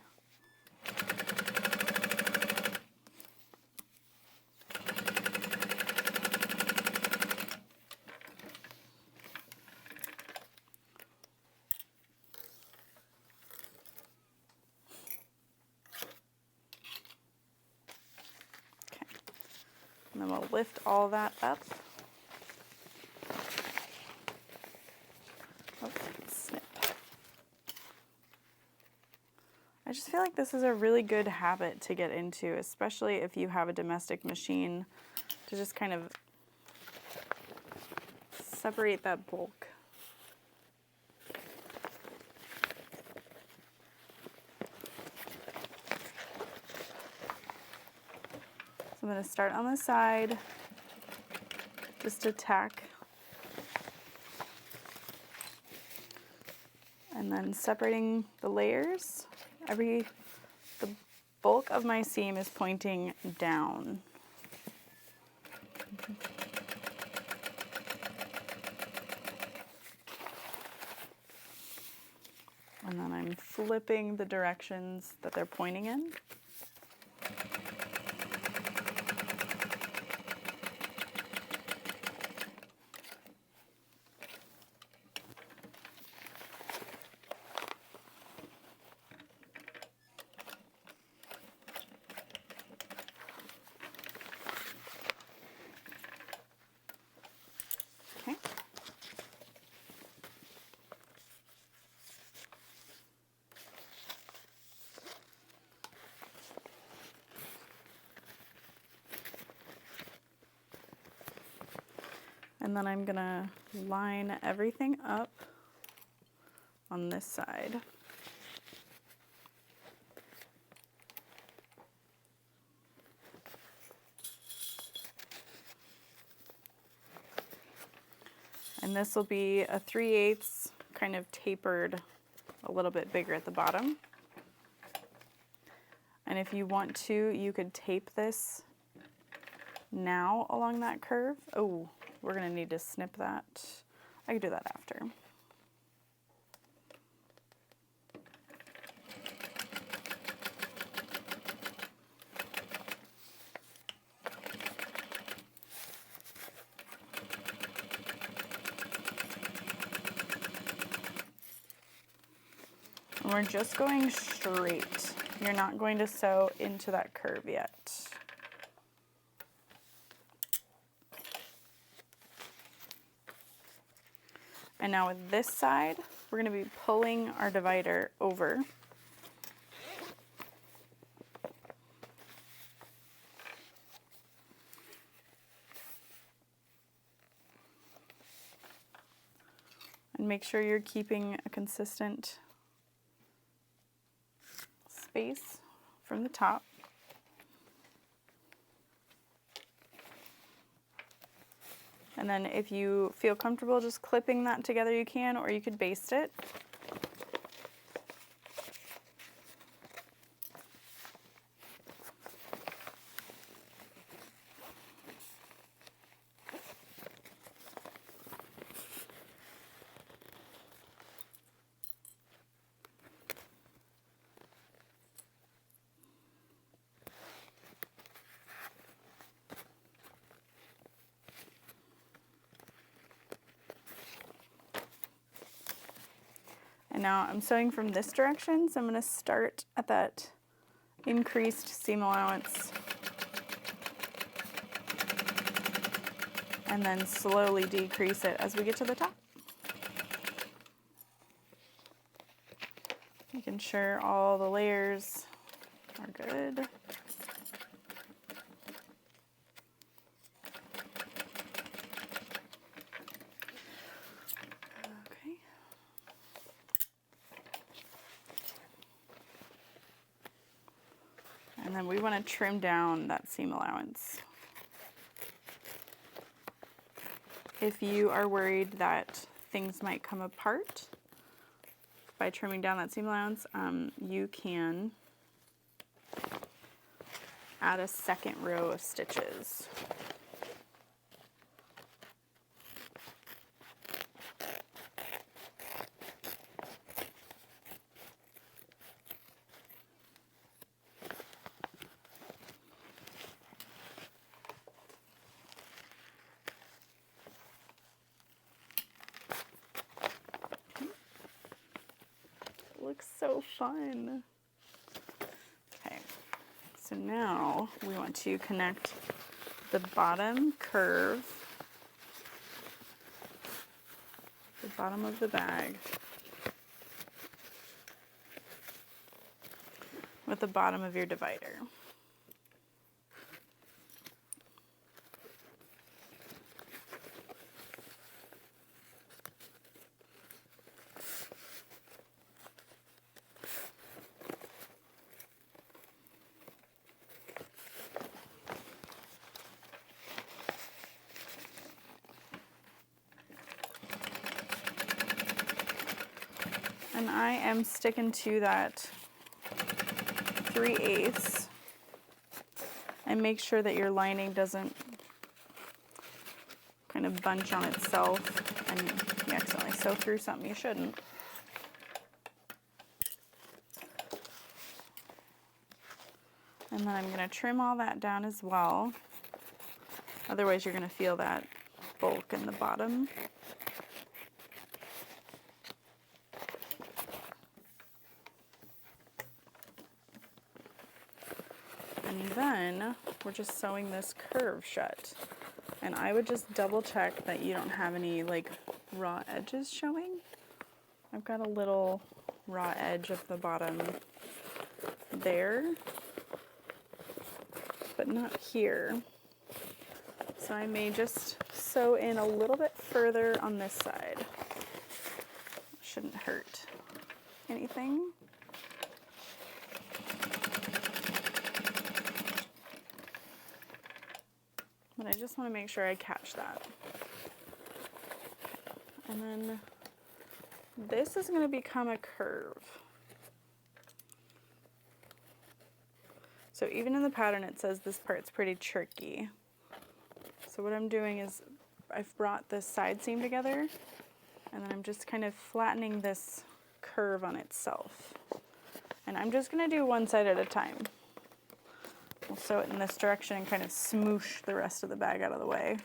And then we'll lift all that up. Oh, snip. I just feel like this is a really good habit to get into, especially if you have a domestic machine, to just kind of separate that bulk. So I'm going to start on the side, just to tack, and then separating the layers. The bulk of my seam is pointing down. And then I'm flipping the directions that they're pointing in. Okay. And then I'm gonna line everything up on this side. And this will be a 3/8, kind of tapered a little bit bigger at the bottom. And if you want to, you could tape this now along that curve. Oh, we're gonna need to snip that. I could do that after. And we're just going straight. You're not going to sew into that curve yet. And now with this side, we're going to be pulling our divider over. And make sure you're keeping a consistent space from the top. And then if you feel comfortable just clipping that together, you can, or you could baste it. And now I'm sewing from this direction, so I'm going to start at that increased seam allowance and then slowly decrease it as we get to the top. Making sure all the layers are good. And then we want to trim down that seam allowance. If you are worried that things might come apart, by trimming down that seam allowance, you can add a second row of stitches. Looks so fun. Okay, so now we want to connect the bottom curve, the bottom of the bag, with the bottom of your divider. And I am sticking to that 3/8 and make sure that your lining doesn't kind of bunch on itself and you accidentally sew through something you shouldn't. And then I'm going to trim all that down as well. Otherwise you're going to feel that bulk in the bottom. And then we're just sewing this curve shut. And I would just double check that you don't have any like raw edges showing. I've got a little raw edge of the bottom there, but not here. So I may just sew in a little bit further on this side. Shouldn't hurt anything. But I just want to make sure I catch that. And then this is going to become a curve. So even in the pattern it says this part's pretty tricky. So what I'm doing is I've brought this side seam together and then I'm just kind of flattening this curve on itself. And I'm just going to do one side at a time. We'll sew it in this direction and kind of smoosh the rest of the bag out of the way.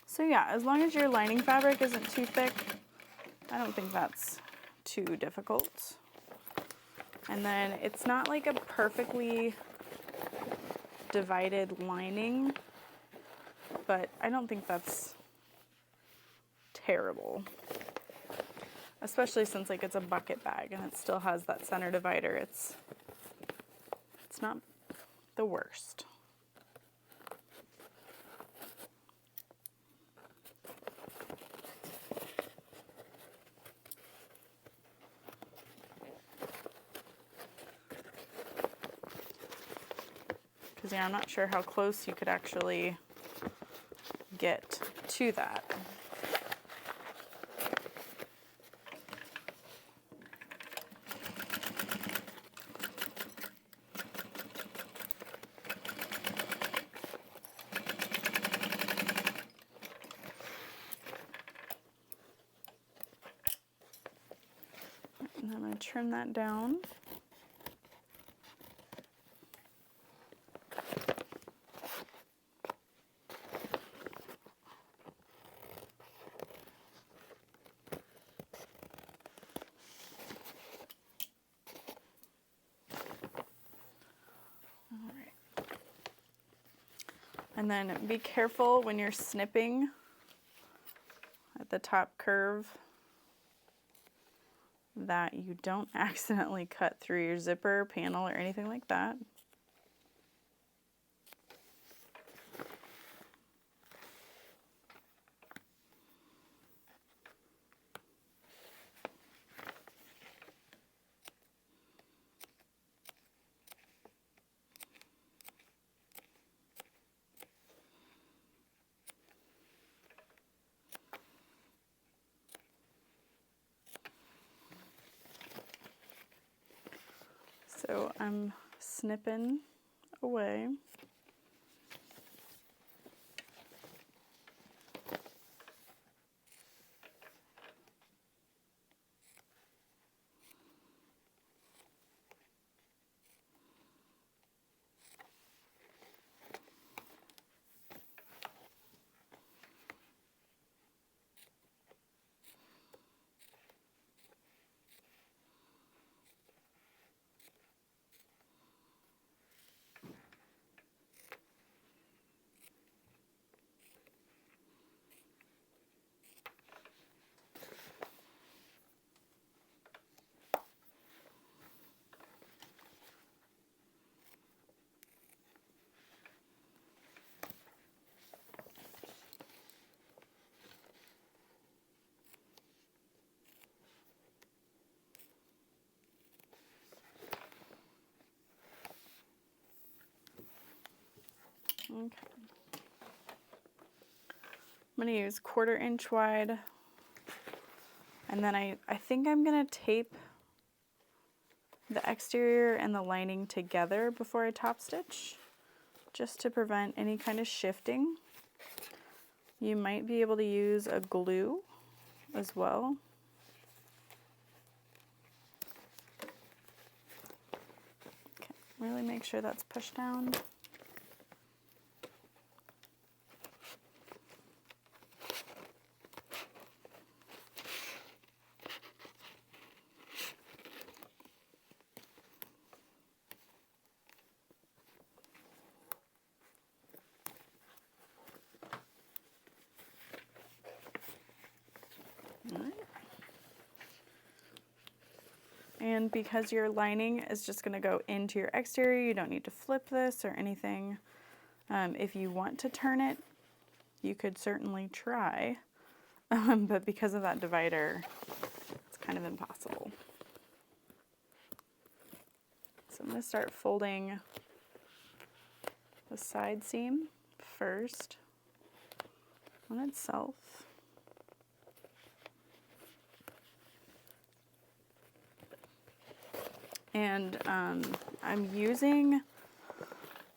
So yeah, as long as your lining fabric isn't too thick, I don't think that's too difficult. And then it's not like a perfectly divided lining, but I don't think that's terrible. Especially since like it's a bucket bag and it still has that center divider. It's not the worst. Because yeah, I'm not sure how close you could actually get to that. And I'm going to trim that down. And then be careful when you're snipping at the top curve that you don't accidentally cut through your zipper, panel, or anything like that. So I'm snipping away. Okay. I'm going to use 1/4 inch wide, and then I think I'm going to tape the exterior and the lining together before I top stitch, just to prevent any kind of shifting. You might be able to use a glue as well. Okay, really make sure that's pushed down. And because your lining is just going to go into your exterior, you don't need to flip this or anything. If you want to turn it, you could certainly try, but because of that divider, it's kind of impossible. So I'm going to start folding the side seam first on itself. And I'm using,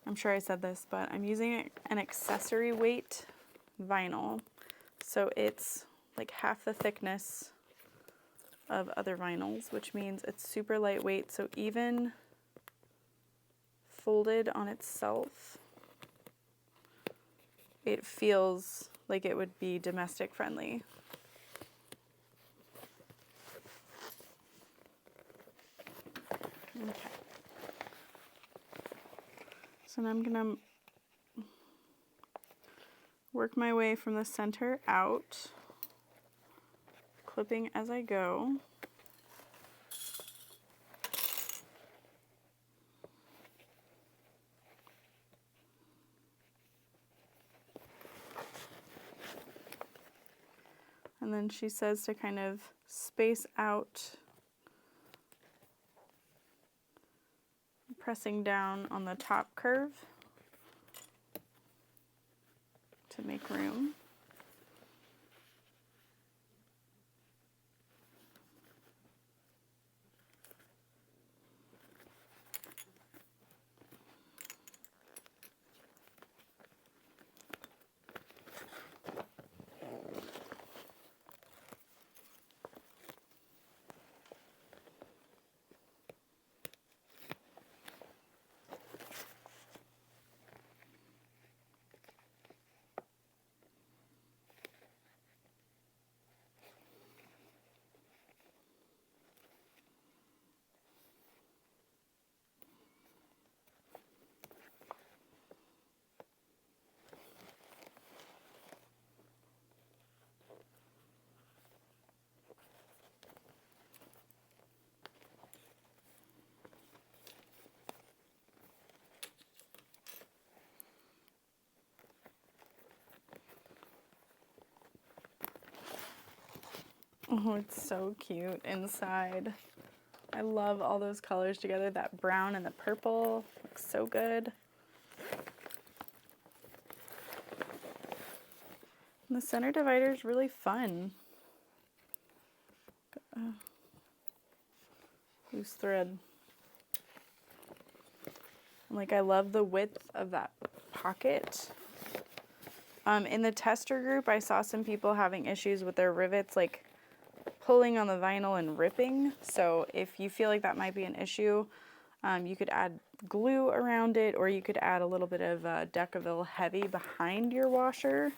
I'm sure I said this, but I'm using an accessory weight vinyl. So it's like half the thickness of other vinyls, which means it's super lightweight. So even folded on itself, it feels like it would be domestic friendly. Okay. So now I'm gonna work my way from the center out, clipping as I go. And then she says to kind of space out, pressing down on the top curve to make room. Oh, it's so cute inside. I love all those colors together. That brown and the purple looks so good. And the center divider is really fun. Loose thread. Like, I love the width of that pocket. In the tester group, I saw some people having issues with their rivets, like pulling on the vinyl and ripping. So if you feel like that might be an issue, you could add glue around it, or you could add a little bit of Decavil Heavy behind your washer.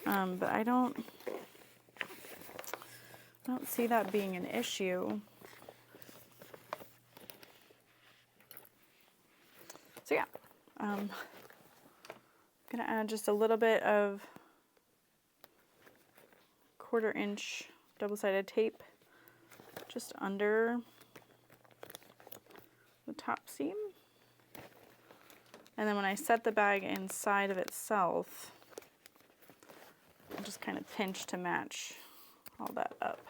But I don't see that being an issue. So yeah, I'm gonna add just a little bit of 1/4 inch double-sided tape just under the top seam. And then when I set the bag inside of itself, I'll just kind of pinch to match all that up.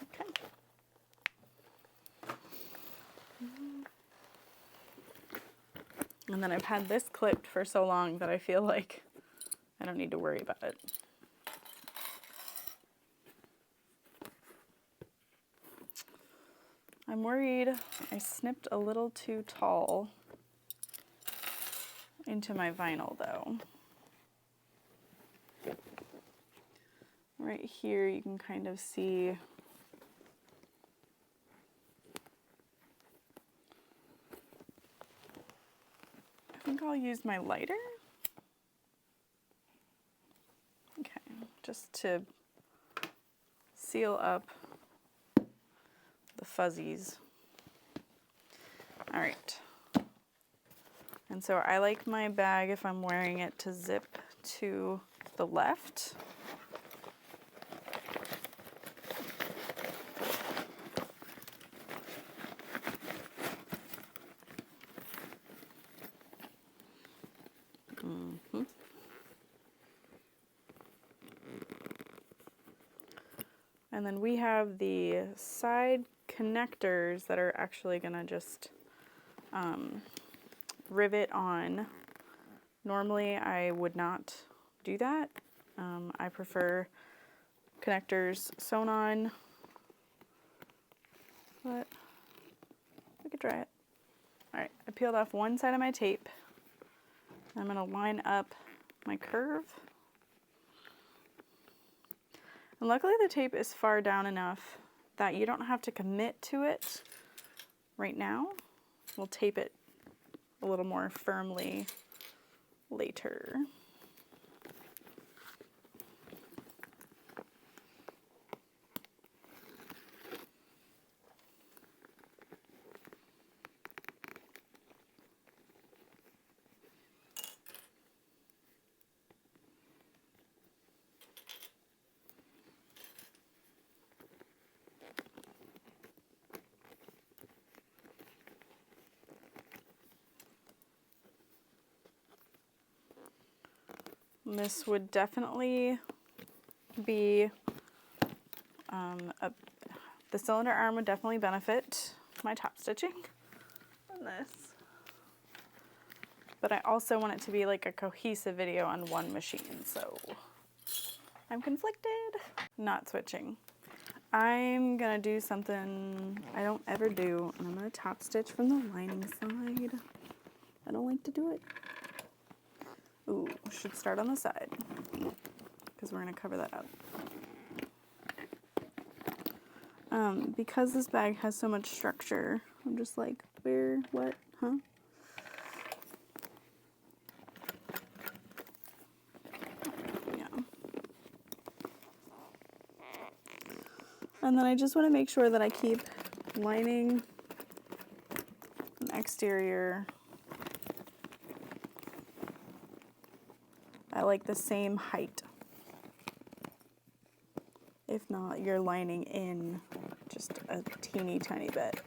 Okay. And then I've had this clipped for so long that I feel like I don't need to worry about it. I'm worried I snipped a little too tall into my vinyl though. Right here you can kind of see I think I'll use my lighter. Okay, just to seal up the fuzzies. All right. And so I like my bag, if I'm wearing it, to zip to the left. And then we have the side connectors that are actually gonna just rivet on. Normally I would not do that. I prefer connectors sewn on, but we could try it. All right, I peeled off one side of my tape. I'm gonna line up my curve. And luckily the tape is far down enough that you don't have to commit to it right now. We'll tape it a little more firmly later. This would definitely be, the cylinder arm would definitely benefit my top stitching on this. But I also want it to be like a cohesive video on one machine, so I'm conflicted. Not switching. I'm gonna do something I don't ever do, and I'm gonna top stitch from the lining side. I don't like to do it. Ooh, should start on the side because we're gonna cover that up. Because this bag has so much structure, I'm just like, where, what, huh? Yeah. And then I just want to make sure that I keep lining and exterior at like the same height. If not, you're lining in just a teeny tiny bit.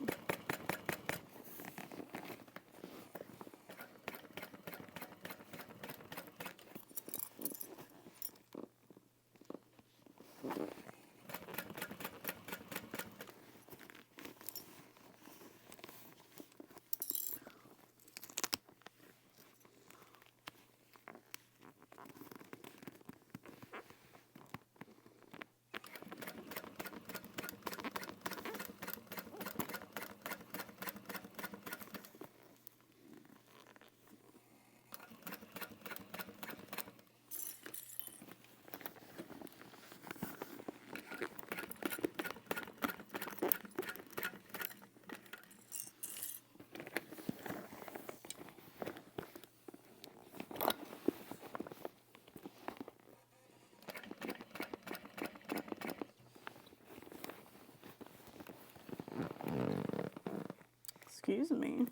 Excuse me.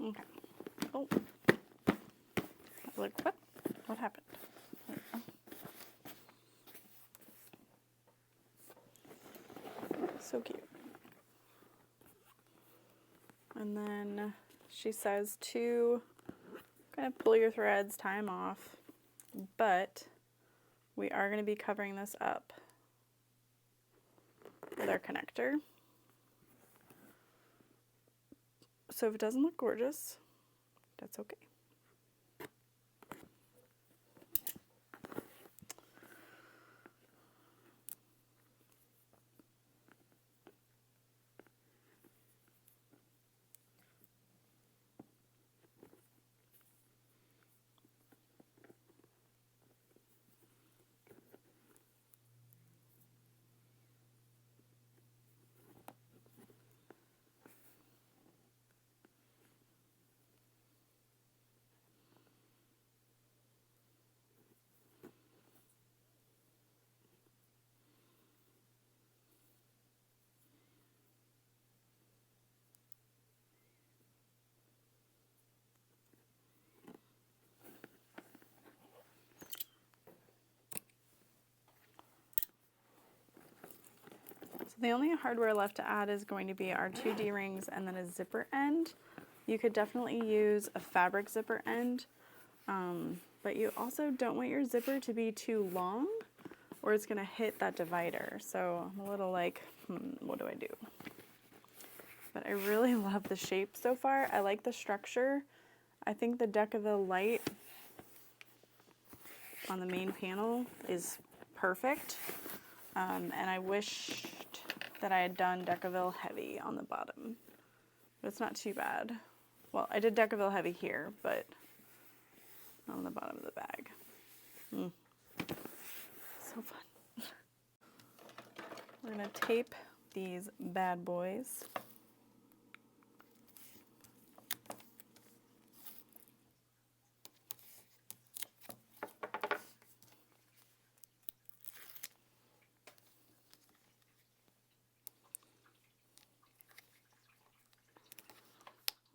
Okay. Oh. Like, what? What happened? So cute. And then she says to kind of pull your threads, tie them off, but we are going to be covering this up with our connector. So if it doesn't look gorgeous, that's okay. So the only hardware left to add is going to be our 2 D-rings and then a zipper end. You could definitely use a fabric zipper end, but you also don't want your zipper to be too long or it's going to hit that divider. So I'm a little like, what do I do? But I really love the shape so far. I like the structure. I think the Decaville light on the main panel is perfect. And I wished that I had done Decaville heavy on the bottom, but it's not too bad. Well, I did Decaville heavy here, but not on the bottom of the bag. So fun. We're gonna tape these bad boys.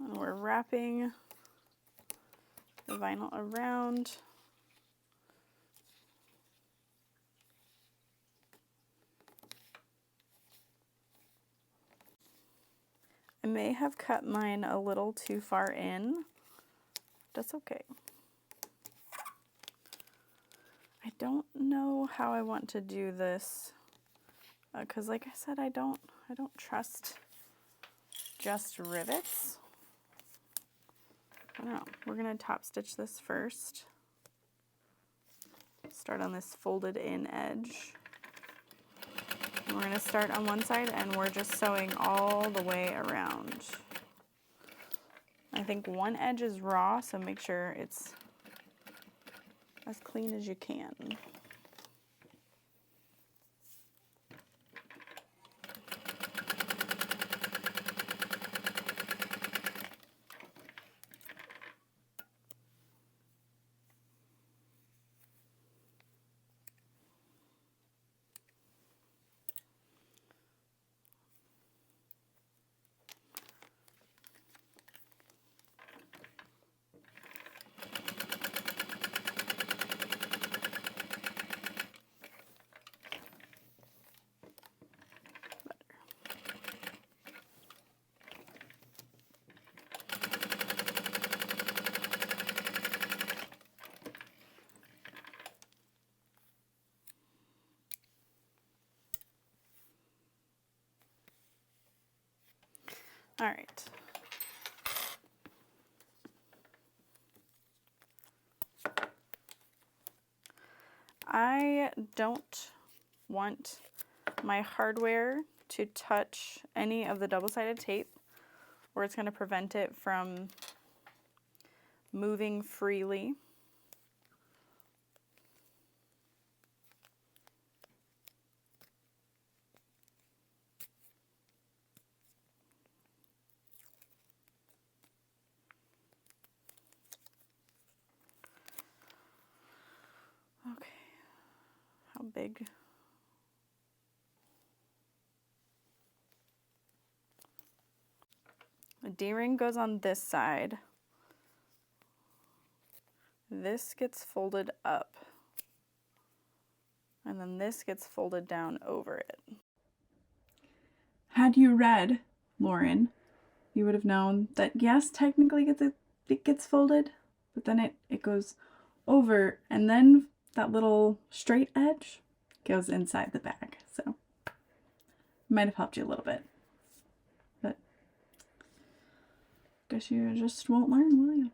And we're wrapping the vinyl around. I may have cut mine a little too far in. That's okay. I don't know how I want to do this because like I said, I don't trust just rivets. I don't know. We're gonna top stitch this first. Start on this folded in edge. And we're gonna start on one side and we're just sewing all the way around. I think one edge is raw, so make sure it's as clean as you can. All right. I don't want my hardware to touch any of the double-sided tape, or it's going to prevent it from moving freely. Okay, how big? The D-ring goes on this side. This gets folded up. And then this gets folded down over it. Had you read, Lauren, you would have known that yes, technically it gets folded, but then it goes over, and then that little straight edge goes inside the bag. So it might have helped you a little bit. But guess you just won't learn, will you?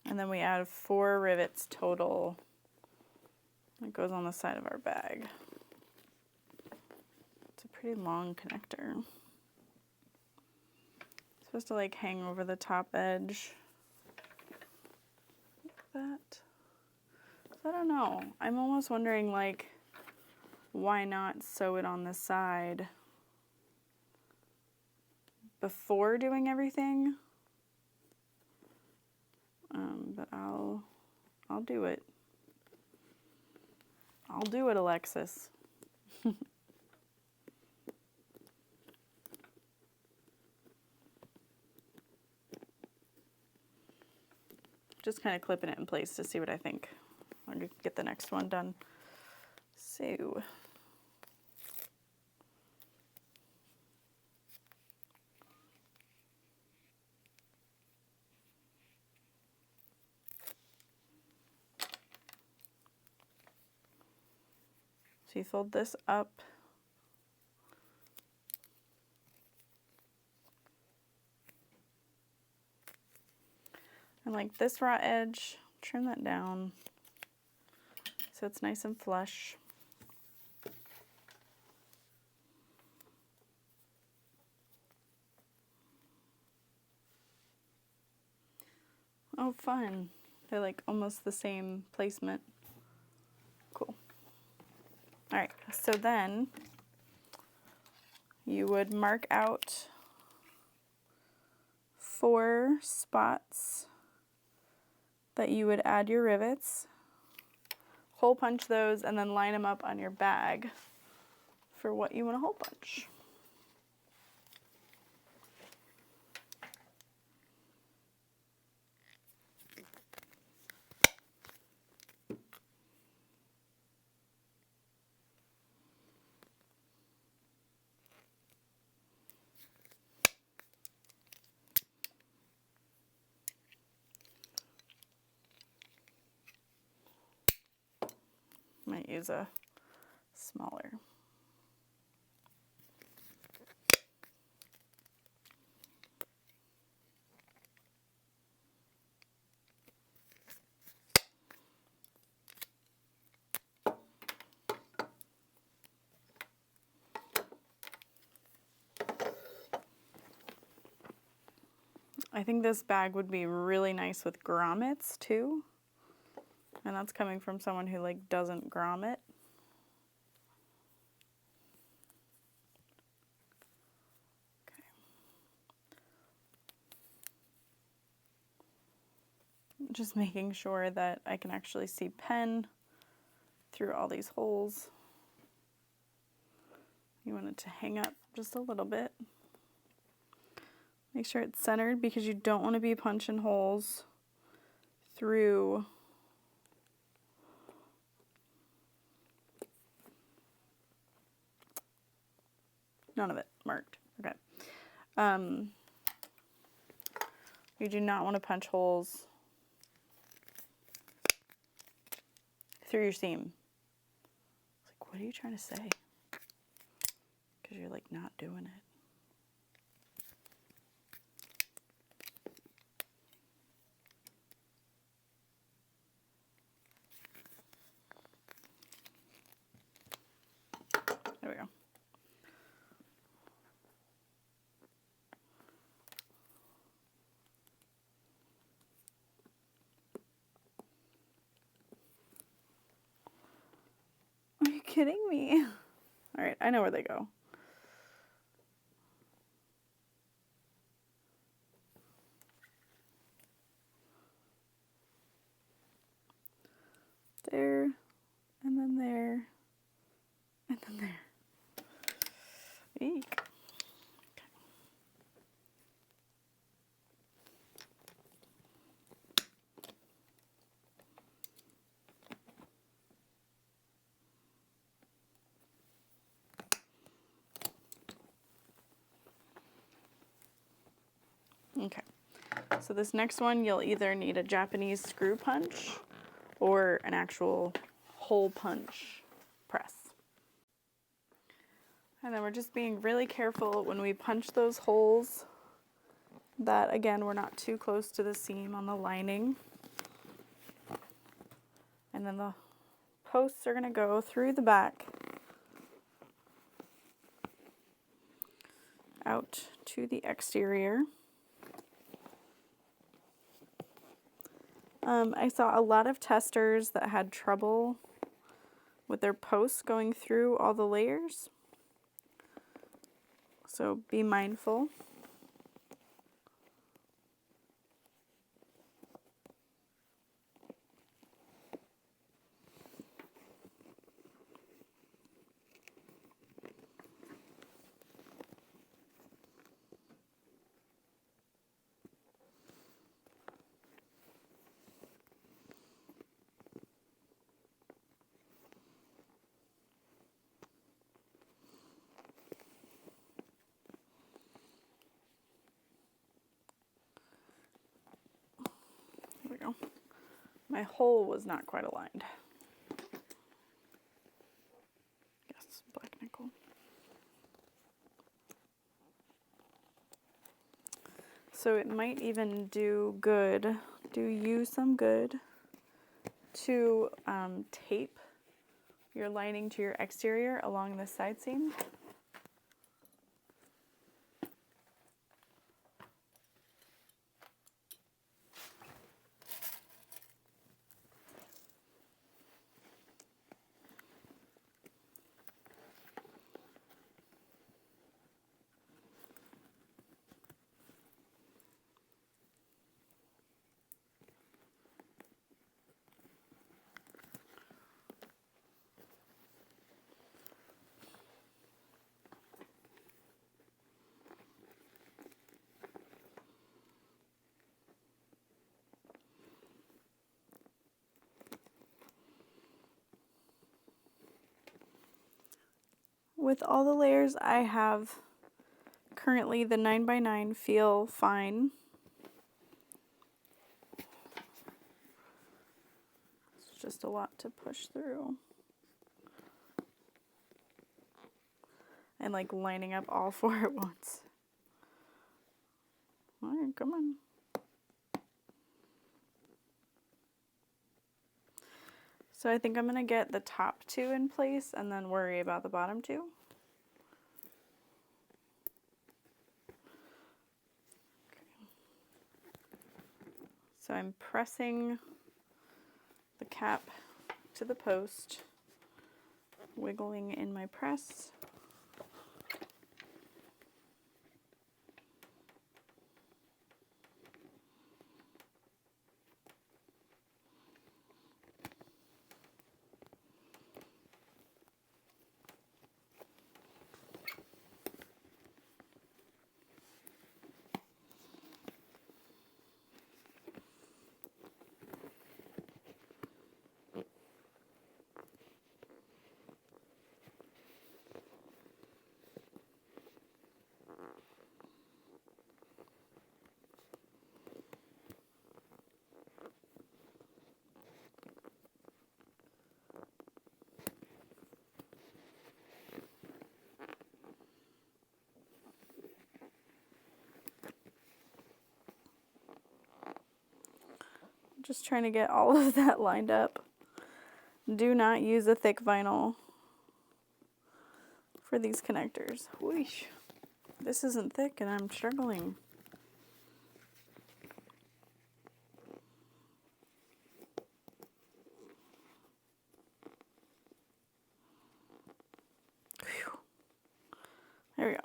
And then we add 4 rivets total. It goes on the side of our bag. It's a pretty long connector. It's supposed to like hang over the top edge. Like that. So I don't know. I'm almost wondering, like, why not sew it on the side before doing everything? But I'll do it. I'll do it, Alexis. Just kind of clipping it in place to see what I think. I'm going to get the next one done. So you fold this up. And like this raw edge, trim that down so it's nice and flush. Oh, fun. They're like almost the same placement. Cool. All right, so then you would mark out 4 spots that you would add your rivets, hole punch those, and then line them up on your bag for what you want to hole punch. Might use a smaller. I think this bag would be really nice with grommets too. And that's coming from someone who like doesn't grommet. Okay. Just making sure that I can actually see pen through all these holes. You want it to hang up just a little bit. Make sure it's centered because you don't want to be punching holes through none of it marked. Okay. You do not want to punch holes through your seam. It's like, What are you trying to say? Because you're like not doing it. There we go. Are you kidding me? All right, I know where they go. There, and then there, and then there. Eek. Okay, so this next one, you'll either need a Japanese screw punch or an actual hole punch press. And then we're just being really careful when we punch those holes that, again, we're not too close to the seam on the lining. And then the posts are going to go through the back out to the exterior. I saw a lot of testers that had trouble with their posts going through all the layers. So be mindful. There we go. My hole was not quite aligned. Yes, black nickel. So it might even do you some good to tape your lining to your exterior along the side seam. With all the layers I have currently, the 9x9 feel fine. It's just a lot to push through. And like lining up all four at once. All right, come on. So I think I'm going to get the top two in place and then worry about the bottom two. So I'm pressing the cap to the post, wiggling in my press. Just trying to get all of that lined up. Do not use a thick vinyl for these connectors. Whoosh. This isn't thick and I'm struggling. Whew. There we go.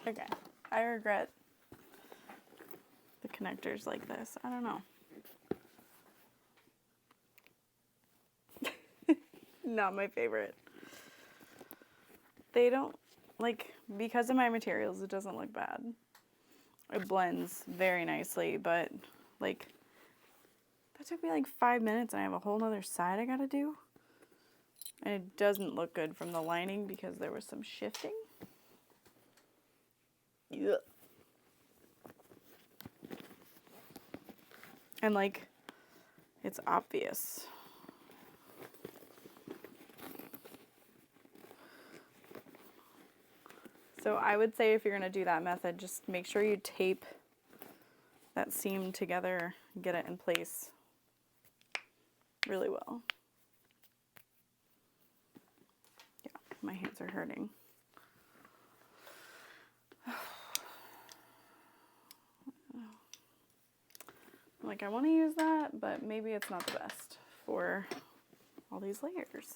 Okay, I regret the connectors like this. I don't know. Not my favorite. They don't, like, because of my materials, it doesn't look bad. It blends very nicely, but, like, that took me like 5 minutes and I have a whole nother side I gotta do. And it doesn't look good from the lining because there was some shifting. Yeah. And like, it's obvious. So I would say if you're gonna do that method, just make sure you tape that seam together, get it in place really well. Yeah, my hands are hurting. Like, I want to use that, but maybe it's not the best for all these layers.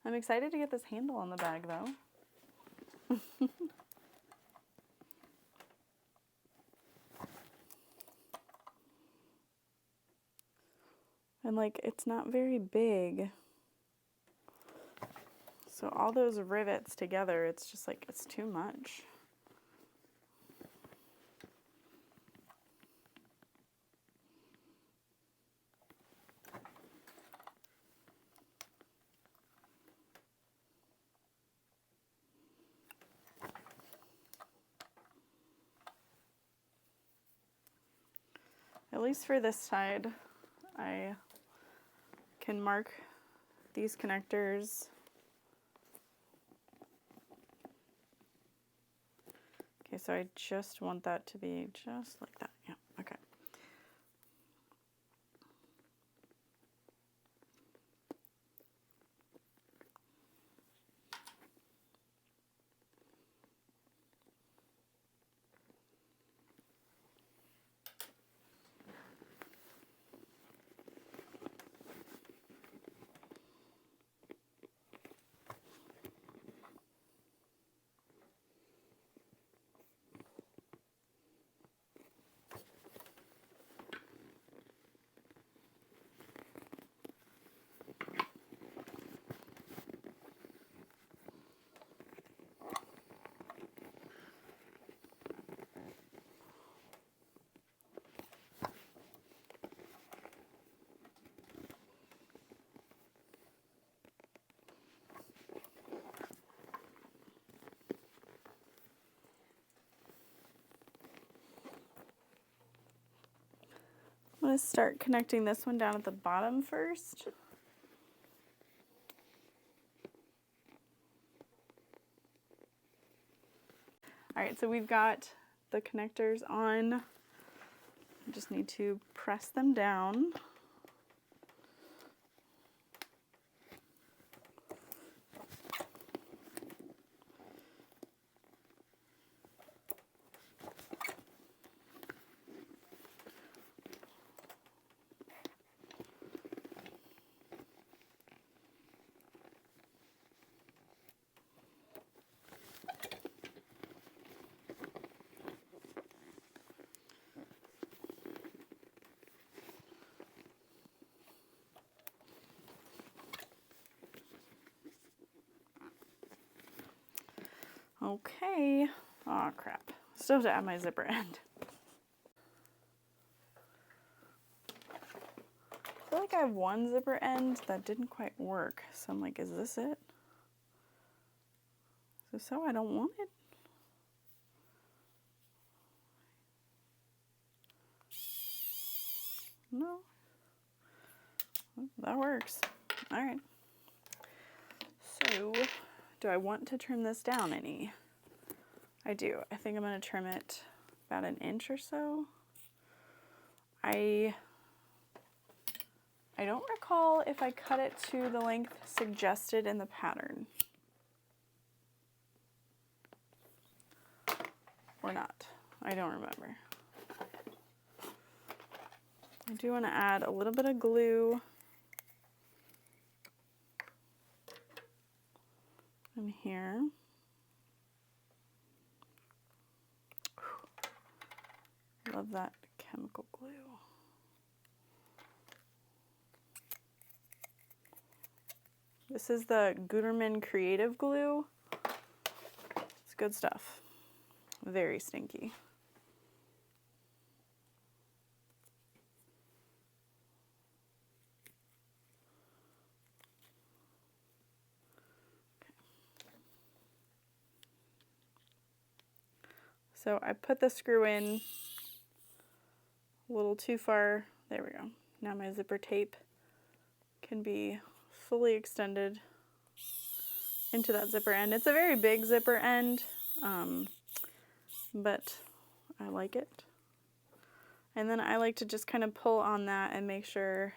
I'm excited to get this handle on the bag, though. And, like, it's not very big. So all those rivets together, it's just like, it's too much. At least for this side, I can mark these connectors. Okay, so I just want that to be just like that. Yeah, okay. I'm going to start connecting this one down at the bottom first. All right, so we've got the connectors on. I just need to press them down. Okay. Oh crap. Still have to add my zipper end. I feel like I have one zipper end that didn't quite work. So I'm like, is this it? Is this how I don't want it? No. That works. All right. So, do I want to trim this down any? I do. I think I'm going to trim it about an inch or so. I don't recall if I cut it to the length suggested in the pattern. Or not. I don't remember. I do want to add a little bit of glue in here. Love that chemical glue. This is the Gutermann Creative Glue. It's good stuff. Very stinky. So I put the screw in a little too far. There we go. Now my zipper tape can be fully extended into that zipper end. It's a very big zipper end, but I like it. And then I like to just kind of pull on that and make sure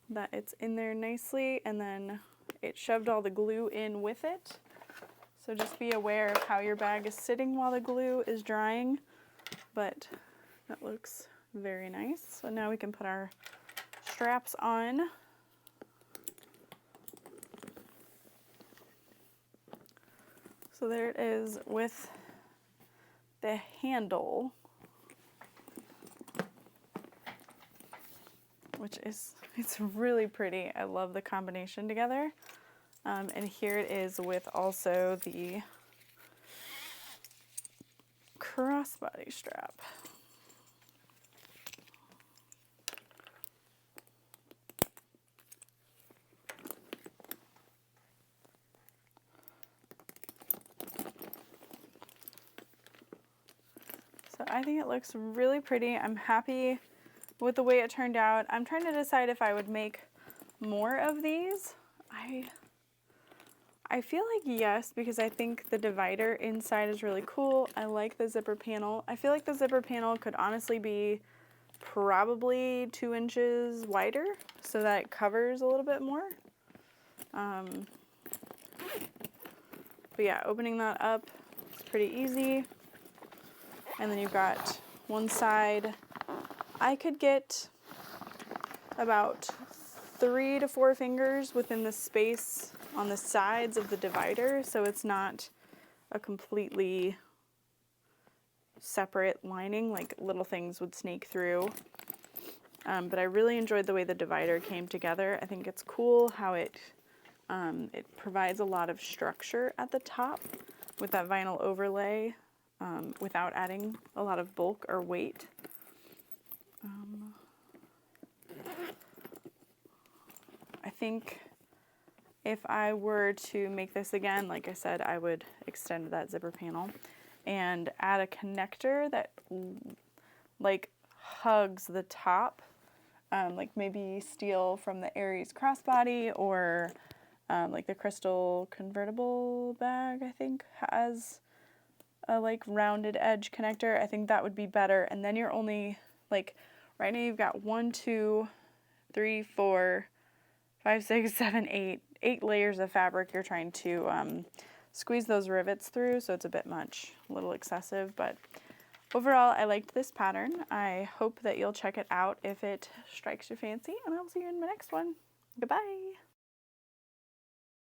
that it's in there nicely, and then it shoved all the glue in with it. So just be aware of how your bag is sitting while the glue is drying, but that looks very nice. So now we can put our straps on. So there it is with the handle, which is, it's really pretty. I love the combination together. And here it is with also the crossbody strap. So I think it looks really pretty. I'm happy with the way it turned out. I'm trying to decide if I would make more of these. I feel like yes, because I think the divider inside is really cool. I like the zipper panel. I feel like the zipper panel could honestly be probably 2 inches wider so that it covers a little bit more. But yeah, opening that up is pretty easy. And then you've got one side. I could get about 3 to 4 fingers within the space on the sides of the divider, so it's not a completely separate lining, like little things would snake through. But I really enjoyed the way the divider came together. I think it's cool how it provides a lot of structure at the top with that vinyl overlay without adding a lot of bulk or weight. I think if I were to make this again, like I said, I would extend that zipper panel and add a connector that like hugs the top, like maybe steel from the Aries crossbody, or like the Crystal convertible bag, I think, has a like rounded edge connector. I think that would be better. And then you're only like, right now you've got 1, 2, 3, 4, 5, 6, 7, 8 layers of fabric you're trying to squeeze those rivets through, so it's a bit much, a little excessive, but overall I liked this pattern. I hope that you'll check it out if it strikes your fancy, and I'll see you in my next one. Goodbye!